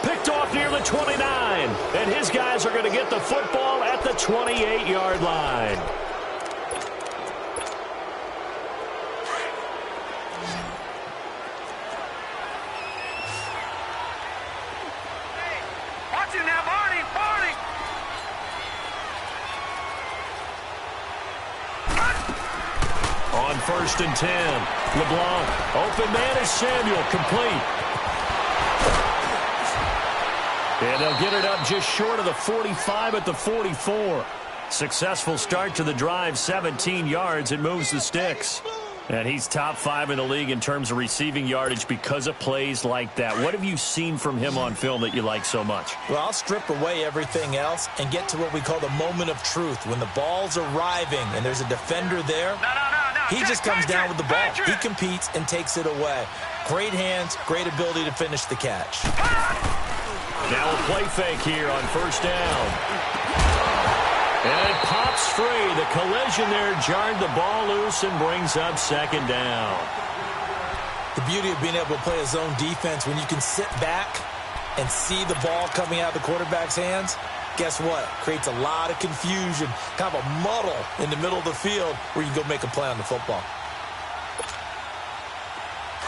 Picked off near the 29. And his guys are going to get the football at the 28-yard line. On 1st and 10, LeBlanc, open man is Samuel, complete. And they'll get it up just short of the 45 at the 44. Successful start to the drive, 17 yards, and moves the sticks. And he's top 5 in the league in terms of receiving yardage because of plays like that. What have you seen from him on film that you like so much? Well, I'll strip away everything else and get to what we call the moment of truth. When the ball's arriving and there's a defender there, he just comes down with the ball. He competes and takes it away. Great hands, great ability to finish the catch. Now a play fake here on 1st down. And it pops free. The collision there jarred the ball loose and brings up 2nd down. The beauty of being able to play a zone defense, when you can sit back and see the ball coming out of the quarterback's hands, guess what? Creates a lot of confusion, kind of a muddle in the middle of the field where you can go make a play on the football.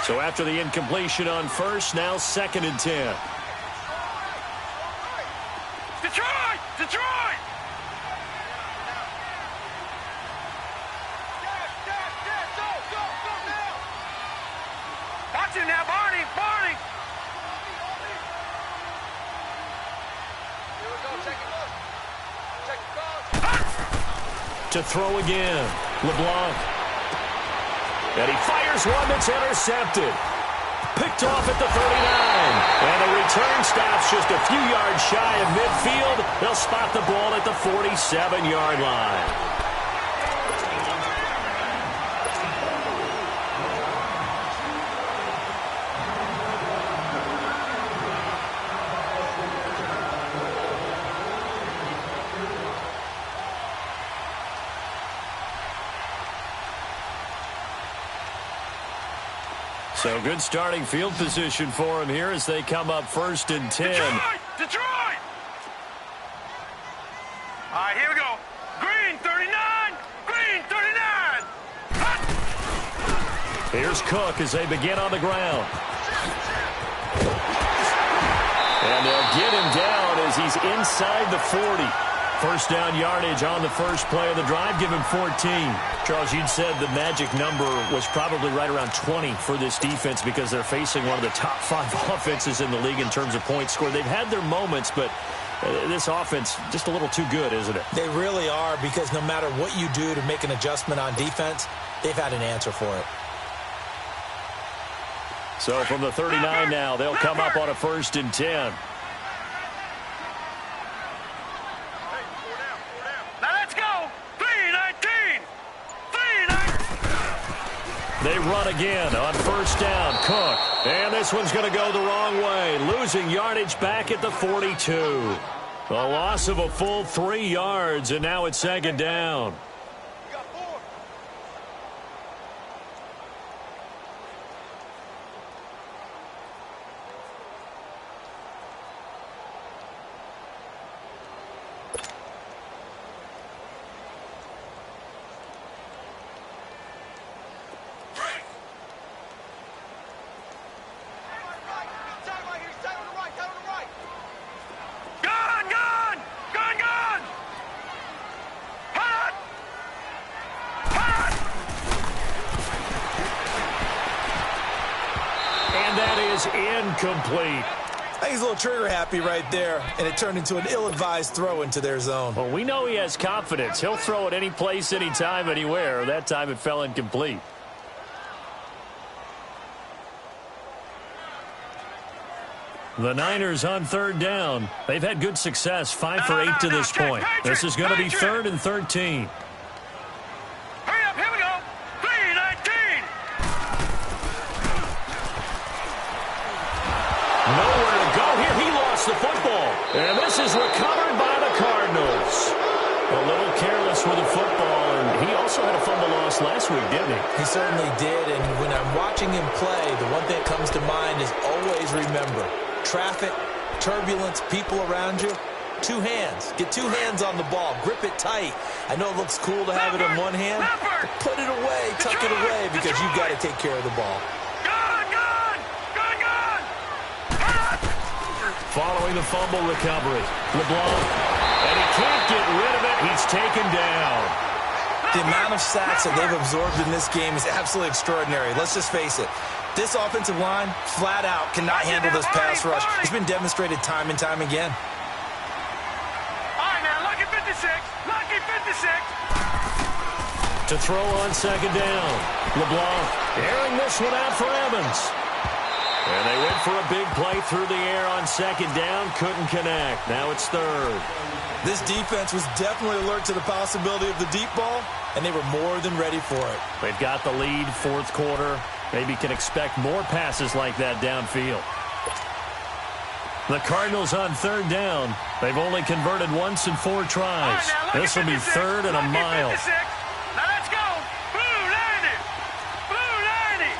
So after the incompletion on 1st, now 2nd and 10. Detroit! Watch him now, Barney! Here we go, check To throw again, LeBlanc. And he fires one that's intercepted. Picked off at the 39. And the return stops just a few yards shy of midfield. They'll spot the ball at the 47-yard line. So good starting field position for him here as they come up 1st and 10. Detroit! All right, here we go. Green 39! Green 39! Hot! Here's Cook as they begin on the ground. And they'll get him down as he's inside the 40. 1st down yardage on the first play of the drive. Give him 14. Charles, you'd said the magic number was probably right around 20 for this defense because they're facing one of the top 5 offenses in the league in terms of points scored. They've had their moments, but this offense just a little too good, isn't it? They really are, because no matter what you do to make an adjustment on defense, they've had an answer for it. So from the 39 now, they'll come up on a 1st and 10. They run again on 1st down. Cook. And this one's going to go the wrong way. Losing yardage back at the 42. A loss of a full 3 yards, and now it's 2nd down. play is incomplete. I think he's a little trigger happy right there, and it turned into an ill-advised throw into their zone. Well, we know he has confidence. He'll throw it any place, anytime, anywhere. That time it fell incomplete. The Niners on third down. They've had good success, 5 for 8 to this point. This is going to be 3rd and 13. Hurry up, here we go. 3-19. Nowhere to go here. He lost the football. And this is recovered by the Cardinals. A little careless with the football, and he also had a fumble loss last week, didn't he? He certainly did, and when I'm watching him play, the one thing that comes to mind is always remember, traffic, turbulence, people around you, 2 hands. Get 2 hands on the ball. Grip it tight. I know it looks cool to have it in one hand, but put it away, tuck it away, because you've got to take care of the ball. Following the fumble recovery, LeBlanc, and he can't get rid of it. He's taken down. The amount of sacks that they've absorbed in this game is absolutely extraordinary. Let's just face it. This offensive line, flat out, cannot handle this pass rush. It's been demonstrated time and time again. All right, now, lucky 56. Lucky 56. To throw on second down. LeBlanc airing this one out for Evans. And they went for a big play through the air on second down. Couldn't connect. Now it's 3rd. This defense was definitely alert to the possibility of the deep ball, and they were more than ready for it. They've got the lead, 4th quarter. Maybe can expect more passes like that downfield. The Cardinals on 3rd down. They've only converted once in 4 tries. This will be 3rd and a mile. Now let's go. Blue 90. Blue 90.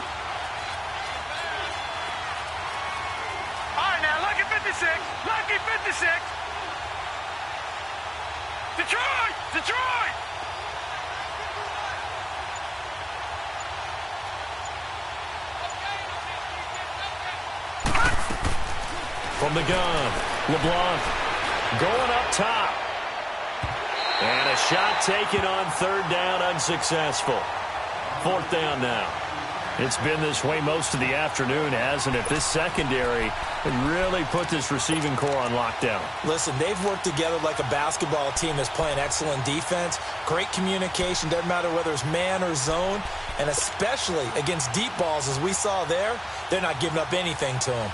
All right, now, lucky 56. Lucky 56. Detroit! Detroit! From the gun, LeBlanc going up top. And a shot taken on 3rd down, unsuccessful. 4th down now. It's been this way most of the afternoon, hasn't it? This secondary really put this receiving core on lockdown. Listen, they've worked together like a basketball team that's playing excellent defense. Great communication, doesn't matter whether it's man or zone. And especially against deep balls, as we saw there, they're not giving up anything to them.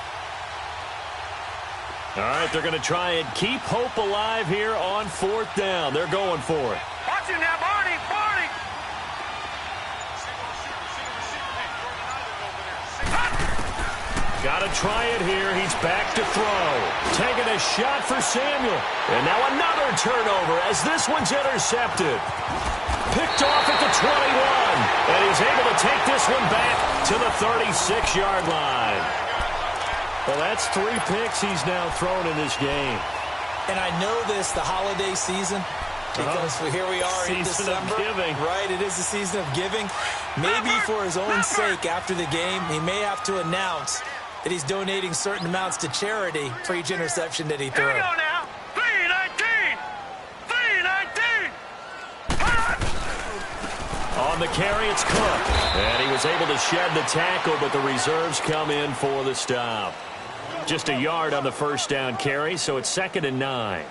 All right, they're going to try and keep hope alive here on 4th down. They're going for it. Watch him now, Barney! Barney! Got to try it here. He's back to throw. Taking a shot for Samuel. And now another turnover as this one's intercepted. Picked off at the 21. And he's able to take this one back to the 36-yard line. Well, that's 3 picks he's now thrown in this game. And I know this, the holiday season, because here we are in December. Season of giving. Right, it is the season of giving. Maybe for his own sake after the game, he may have to announce that he's donating certain amounts to charity for each interception that he threw. Here we go now. 3-19. 3-19. On the carry, it's Cook. And he was able to shed the tackle, but the reserves come in for the stop. Just a yard on the first down carry, so it's 2nd and 9.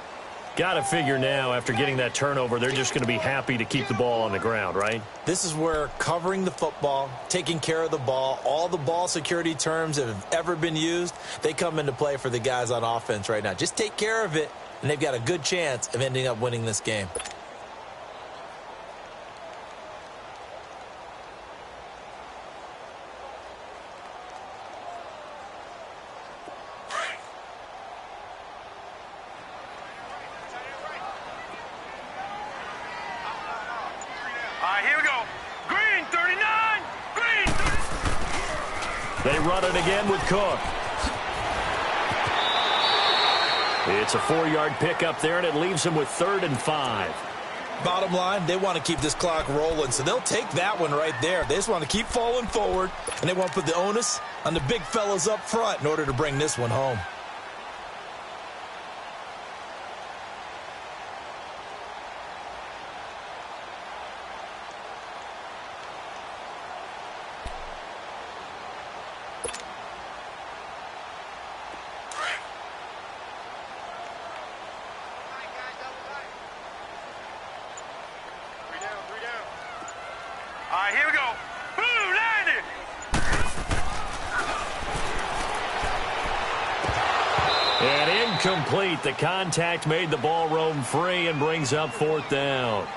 Got to figure now, after getting that turnover, they're just going to be happy to keep the ball on the ground, right? This is where covering the football, taking care of the ball, all the ball security terms that have ever been used, they come into play for the guys on offense right now. Just take care of it, and they've got a good chance of ending up winning this game. They run it again with Cook. It's a 4-yard pickup there, and it leaves them with 3rd and 5. Bottom line, they want to keep this clock rolling, so they'll take that one right there. They just want to keep falling forward, and they want to put the onus on the big fellas up front in order to bring this one home. Incomplete. The contact made the ball roam free and brings up 4th down.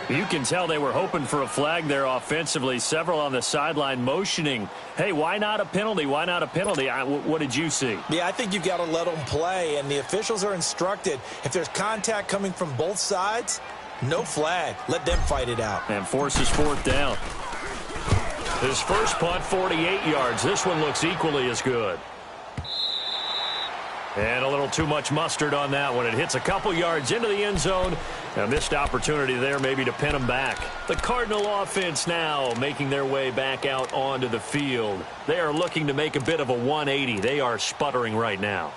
You can tell they were hoping for a flag there offensively. Several on the sideline motioning, hey, why not a penalty? Why not a penalty? What did you see? Yeah, I think you've got to let them play, and the officials are instructed, if there's contact coming from both sides, no flag. Let them fight it out. And forces 4th down. His first punt, 48 yards. This one looks equally as good. And a little too much mustard on that one. It hits a couple yards into the end zone. A missed opportunity there maybe to pin them back. The Cardinal offense now making their way back out onto the field. They are looking to make a bit of a 180. They are sputtering right now.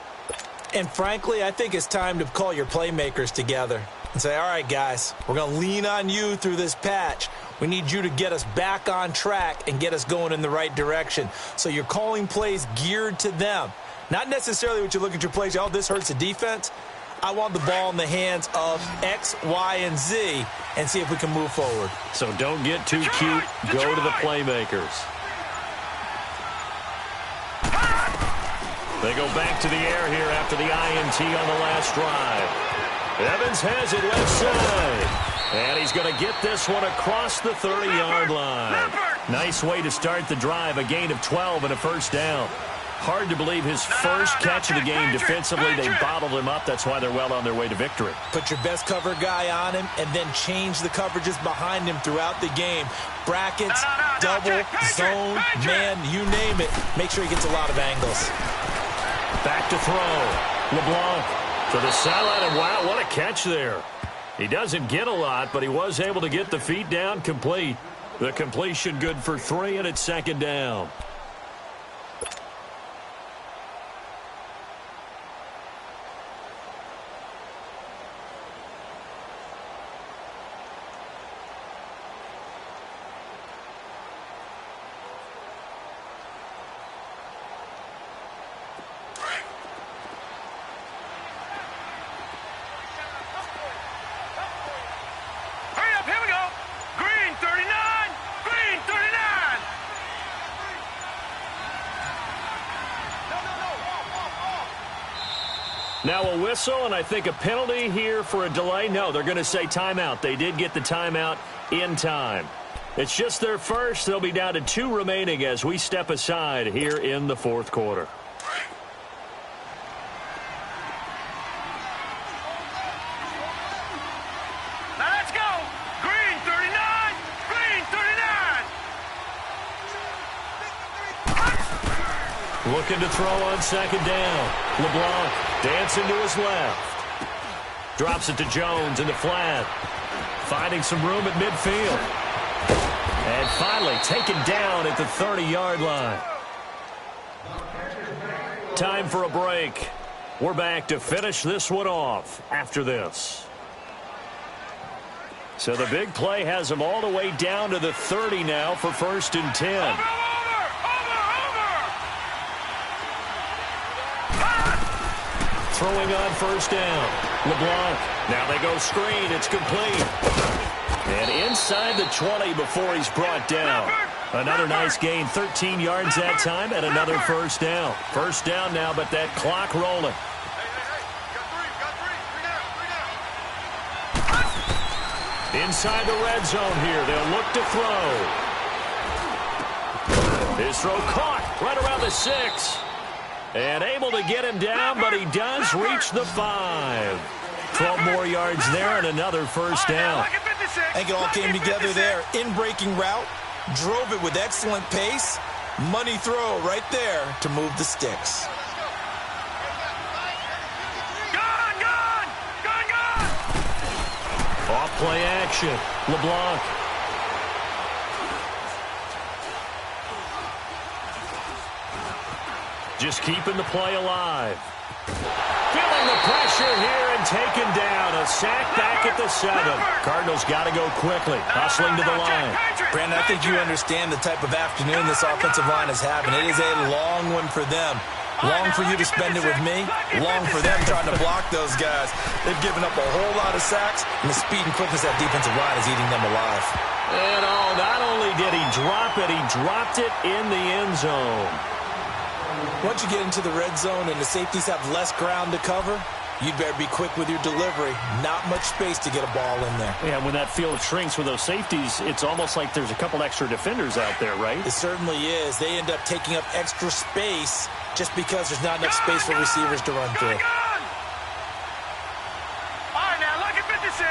And frankly, I think it's time to call your playmakers together and say, all right, guys, we're going to lean on you through this patch. We need you to get us back on track and get us going in the right direction. So you're calling plays geared to them. Not necessarily what you look at your plays, oh, this hurts the defense. I want the ball in the hands of X, Y, and Z and see if we can move forward. So don't get too cute. Go to the playmakers. They go back to the air here after the INT on the last drive. Evans has it left side. And he's going to get this one across the 30-yard line. Nice way to start the drive. A gain of 12 and a first down. Hard to believe his first catch of the game defensively. They bottled him up. That's why they're well on their way to victory. Put your best cover guy on him and then change the coverages behind him throughout the game. Brackets, double, zone, man, you name it. Make sure he gets a lot of angles. Back to throw. LeBlanc to the sideline, and wow, what a catch there. He doesn't get a lot, but he was able to get the feet down complete. The completion good for 3, and it's 2nd down. Now a whistle, and I think a penalty here for a delay. No, they're going to say timeout. They did get the timeout in time. It's just their first. They'll be down to 2 remaining as we step aside here in the 4th quarter. Now let's go. Green 39. Green 39. Looking to throw on 2nd down. LeBlanc dancing to his left. Drops it to Jones in the flat. Finding some room at midfield. And finally taken down at the 30-yard line. Time for a break. We're back to finish this one off after this. So the big play has them all the way down to the 30 now for 1st and 10. Throwing on 1st down. LeBlanc. Now they go screen. It's complete. And inside the 20 before he's brought down. Another nice gain. 13 yards that time and another 1st down. 1st down now, but that clock rolling. Inside the red zone here. They'll look to throw. His throw caught right around the 6. And able to get him down, but he does reach the 5. 12 more yards there and another 1st down. I think it all came together there. In-breaking route, drove it with excellent pace. Money throw right there to move the sticks. Gone! Off play action. LeBlanc. Just keeping the play alive. Feeling the pressure here and taken down. A sack back at the 7. Cardinals got to go quickly. Hustling to the line. Brandon, I think you understand the type of afternoon this offensive line is having. It is a long one for them. Long for you to spend it with me. Long for them trying to block those guys. They've given up a whole lot of sacks, and the speed and quickness of that defensive line is eating them alive. And not only did he drop it, he dropped it in the end zone. Once you get into the red zone and the safeties have less ground to cover, you'd better be quick with your delivery. Not much space to get a ball in there. Yeah, when that field shrinks with those safeties, it's almost like there's a couple extra defenders out there, right? It certainly is. They end up taking up extra space just because there's not enough space for receivers to run through. All right, now look at 56.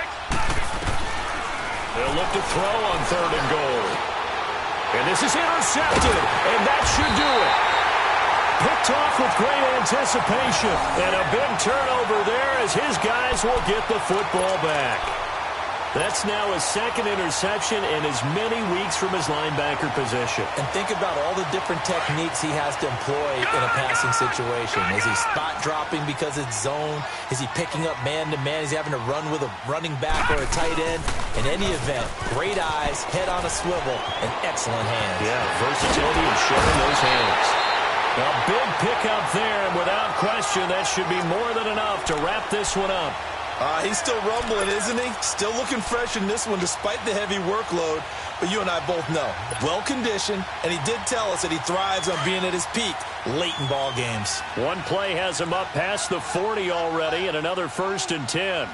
They'll look to throw on 3rd and goal. And this is intercepted, and that should do it. Picked off with great anticipation. And a big turnover there as his guys will get the football back. That's now his 2nd interception in as many weeks from his linebacker position. And think about all the different techniques he has to employ in a passing situation. Is he spot dropping because it's zone? Is he picking up man-to-man? Is he having to run with a running back or a tight end? In any event, great eyes, head on a swivel, and excellent hands. Yeah, versatility and showing those hands. A big pickup there, and without question, that should be more than enough to wrap this one up. He's still rumbling, isn't he? Still looking fresh in this one despite the heavy workload. But you and I both know, well-conditioned, and he did tell us that he thrives on being at his peak late in ball games. One play has him up past the 40 already, and another 1st and 10.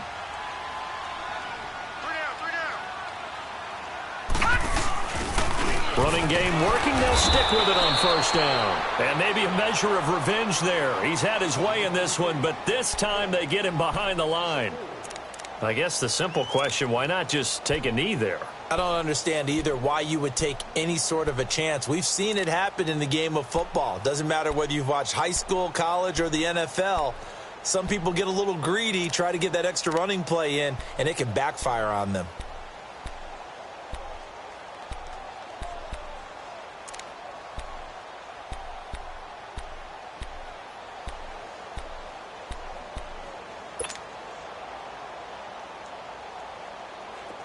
Running game working, they'll stick with it on 1st down. And maybe a measure of revenge there. He's had his way in this one, but this time they get him behind the line. I guess the simple question, why not just take a knee there? I don't understand either why you would take any sort of a chance. We've seen it happen in the game of football. Doesn't matter whether you've watched high school, college, or the NFL. Some people get a little greedy, try to get that extra running play in, and it can backfire on them.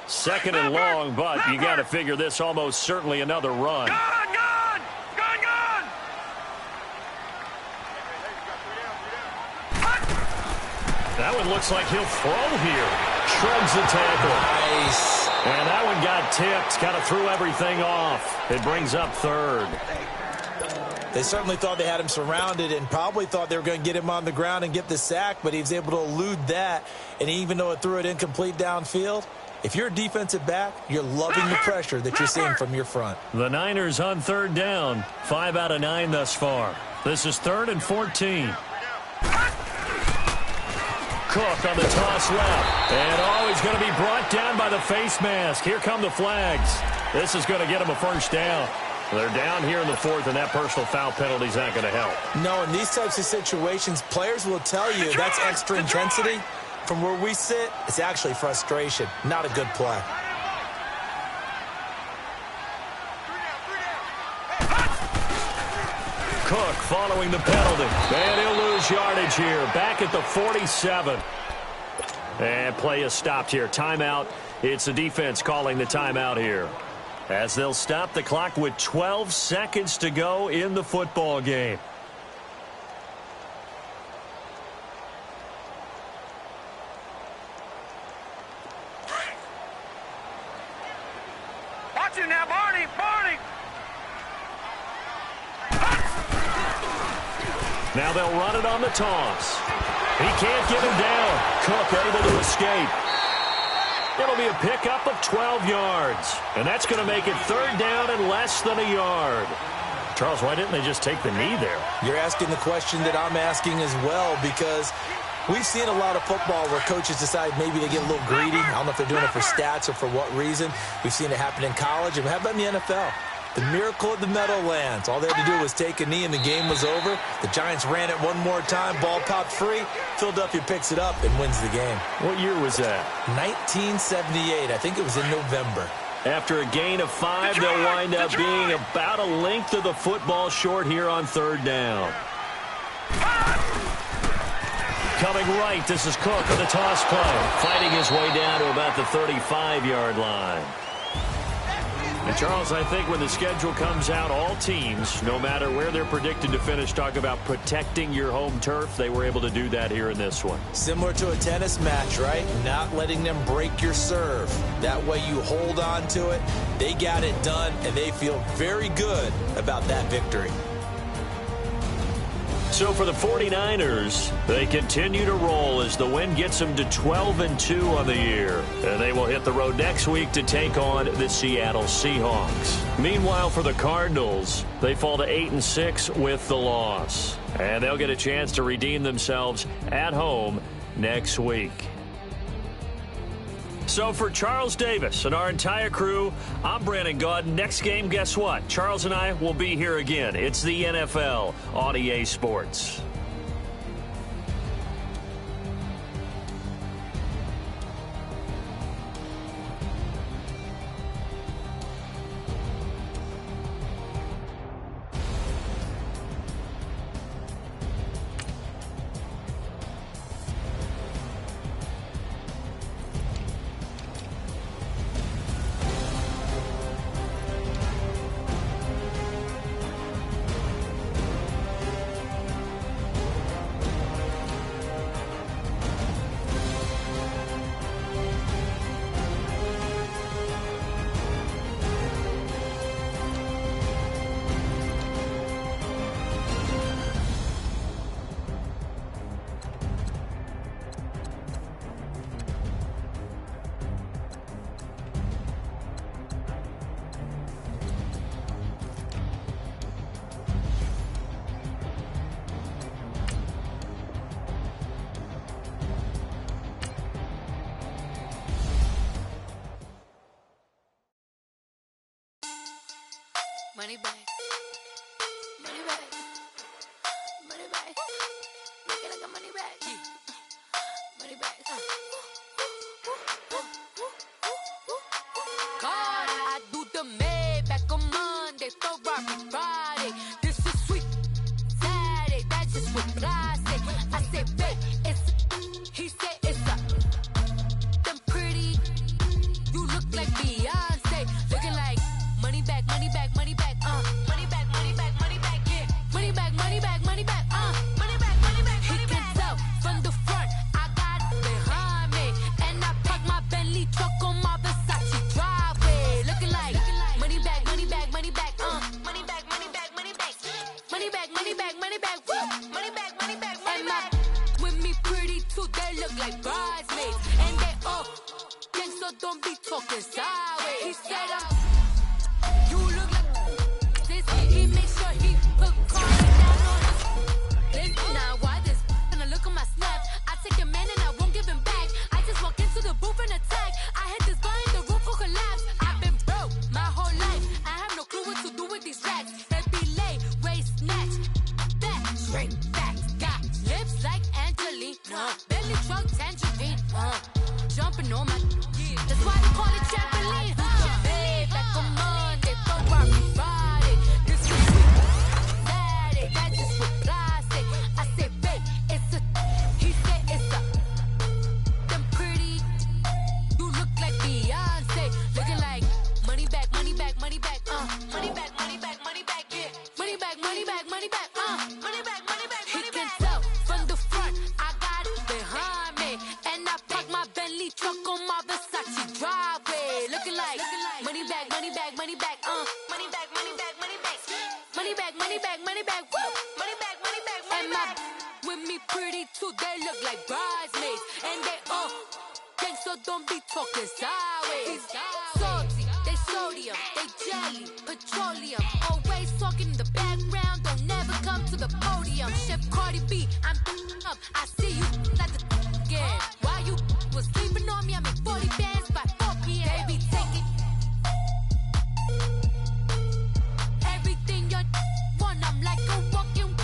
Second and long, but you got to figure this almost certainly another run. Gone! That one looks like he'll throw here. Shrugs the tackle. Nice. And that one got tipped. Kind of threw everything off. It brings up 3rd. They certainly thought they had him surrounded and probably thought they were going to get him on the ground and get the sack, but he was able to elude that. And even though it threw it incomplete downfield, if you're a defensive back, you're loving the pressure that you're seeing from your front. The Niners on 3rd down. 5 out of 9 thus far. This is 3rd and 14. Cook on the toss left. And he's going to be brought down by the face mask. Here come the flags. This is going to get him a 1st down. They're down here in the 4th, and that personal foul penalty is not going to help. No, in these types of situations, players will tell you that's extra intensity. From where we sit, it's actually frustration, not a good play. Cook following the penalty. And he'll lose yardage here. Back at the 47. And play is stopped here. Timeout. It's the defense calling the timeout here. As they'll stop the clock with 12 seconds to go in the football game. Watch it now, Barney! Now they'll run it on the toss. He can't get him down. Cook able to escape. It'll be a pickup of 12 yards. And that's going to make it 3rd down and less than a yard. Charles, why didn't they just take the knee there? You're asking the question that I'm asking as well, because we've seen a lot of football where coaches decide maybe they get a little greedy. I don't know if they're doing it for stats or for what reason. We've seen it happen in college, and how about in the NFL? The miracle of the Meadowlands. All they had to do was take a knee and the game was over. The Giants ran it one more time. Ball popped free. Philadelphia picks it up and wins the game. What year was that? 1978. I think it was in November. After a gain of 5, they'll wind up being about a length of the football short here on 3rd down. Coming right, this is Cook on the toss play. Fighting his way down to about the 35-yard line. And Charles, I think when the schedule comes out, all teams, no matter where they're predicted to finish, talk about protecting your home turf. They were able to do that here in this one. Similar to a tennis match, right? Not letting them break your serve. That way you hold on to it. They got it done, and they feel very good about that victory. So for the 49ers, they continue to roll as the win gets them to 12-2 on the year. And they will hit the road next week to take on the Seattle Seahawks. Meanwhile, for the Cardinals, they fall to 8-6 with the loss. And they'll get a chance to redeem themselves at home next week. So for Charles Davis and our entire crew, I'm Brandon Gaudin. Next game, guess what? Charles and I will be here again. It's the NFL on EA Sports. Money back. Money back. Money back. Make it like a money back. Money back. God, I do the Maybach on Monday, Ferrari Friday. This is sweet Saturday. That's just what I say. I say, babe, it's. He said it's a. Them pretty. You look like Beyonce. Looking like money back, money back, money back. Money back, money back, money back, yeah. Money back, money back, money back, money back, money back, money back. He can tell from the front, I got it behind me. And I park my Bentley truck on my Versace driveway. Looking like money back, money back, money back, money back, money back, money back. Money back, money back, money back, money back, money back, money back. With me pretty too, they look like bridesmaids. And they all gang, so don't be talking sideways. He said you look like this. He makes sure he put Cardi down on his list. Now why this? And I look at my snap. I take a man and I won't give him back. I just walk into the booth and attack. I hit this button, the roof will collapse. I've been broke my whole life. I have no clue what to do with these racks. That be lay, waist snatch, back, straight back. Got lips like Angelina, belly truck tangerine. Jumping on my, that's why they call it trampoline. Babe, back on Monday, Ferrari Friday. This is sweet Saturday, that's just what I say. I say, babe, it's a. He said it's a. Them pretty, you look like Beyonce. Looking like money back, money back, money back, money back, money back, money back, yeah. Money back, money back, money back, money back, money back, money back. He can tell from the front, I got it behind me. And I park my Bentley truck on my Versace driveway. Looking like money back, money back, money back, money back, money back, money back. Money back, money back, money back, woo. Money back, money back, money back. With me pretty too, they look like bridesmaids. And they all gang, so don't be talking sideways. Salty, they sodium, they jelly, petroleum. Always talking in the background, don't never come to the podium. Chef Cardi B, I'm up. I see you at the again. While you was sleeping on me, I make 40 bands by 4 p.m. Baby, take it. Everything you want, I'm like a walking.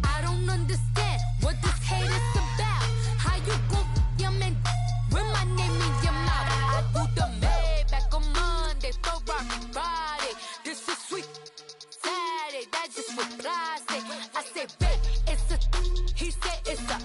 I don't understand what this hate is about. How you go your man with my name in your mouth? I do the Maybach on Monday, Ferrari Friday. This is sweet Saturday, that's just what I say. I say, babe, it's a. He said it's a.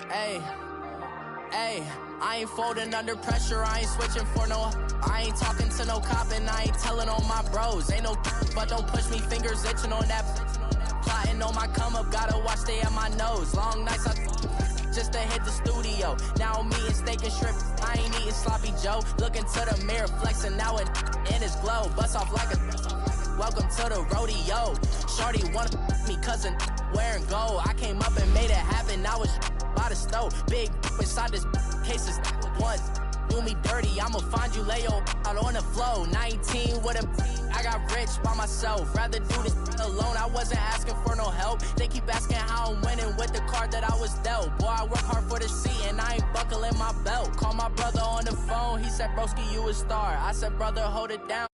Ayy, I ain't folding under pressure, I ain't switching for no. I ain't talking to no cop and I ain't telling on my bros. Ain't no but don't push me, fingers itching on that. Plotting on my come up, gotta watch stay at my nose. Long nights just to hit the studio. Now I'm eating steak and shrimp, I ain't eating sloppy Joe. Looking to the mirror, flexing now it in his glow. Bust off like a welcome to the rodeo. Shorty wanna me cousin wearing gold. I came up and made it happen, I was by the stove. Big inside this cases once. Do me dirty, I'ma find you, lay your out on the floor. 19 with a I got rich by myself. Rather do this alone, I wasn't asking for no help. They keep asking how I'm winning with the card that I was dealt. Boy, I work hard for the seat and I ain't buckling my belt. Call my brother on the phone, he said, broski, you a star. I said, brother, hold it down.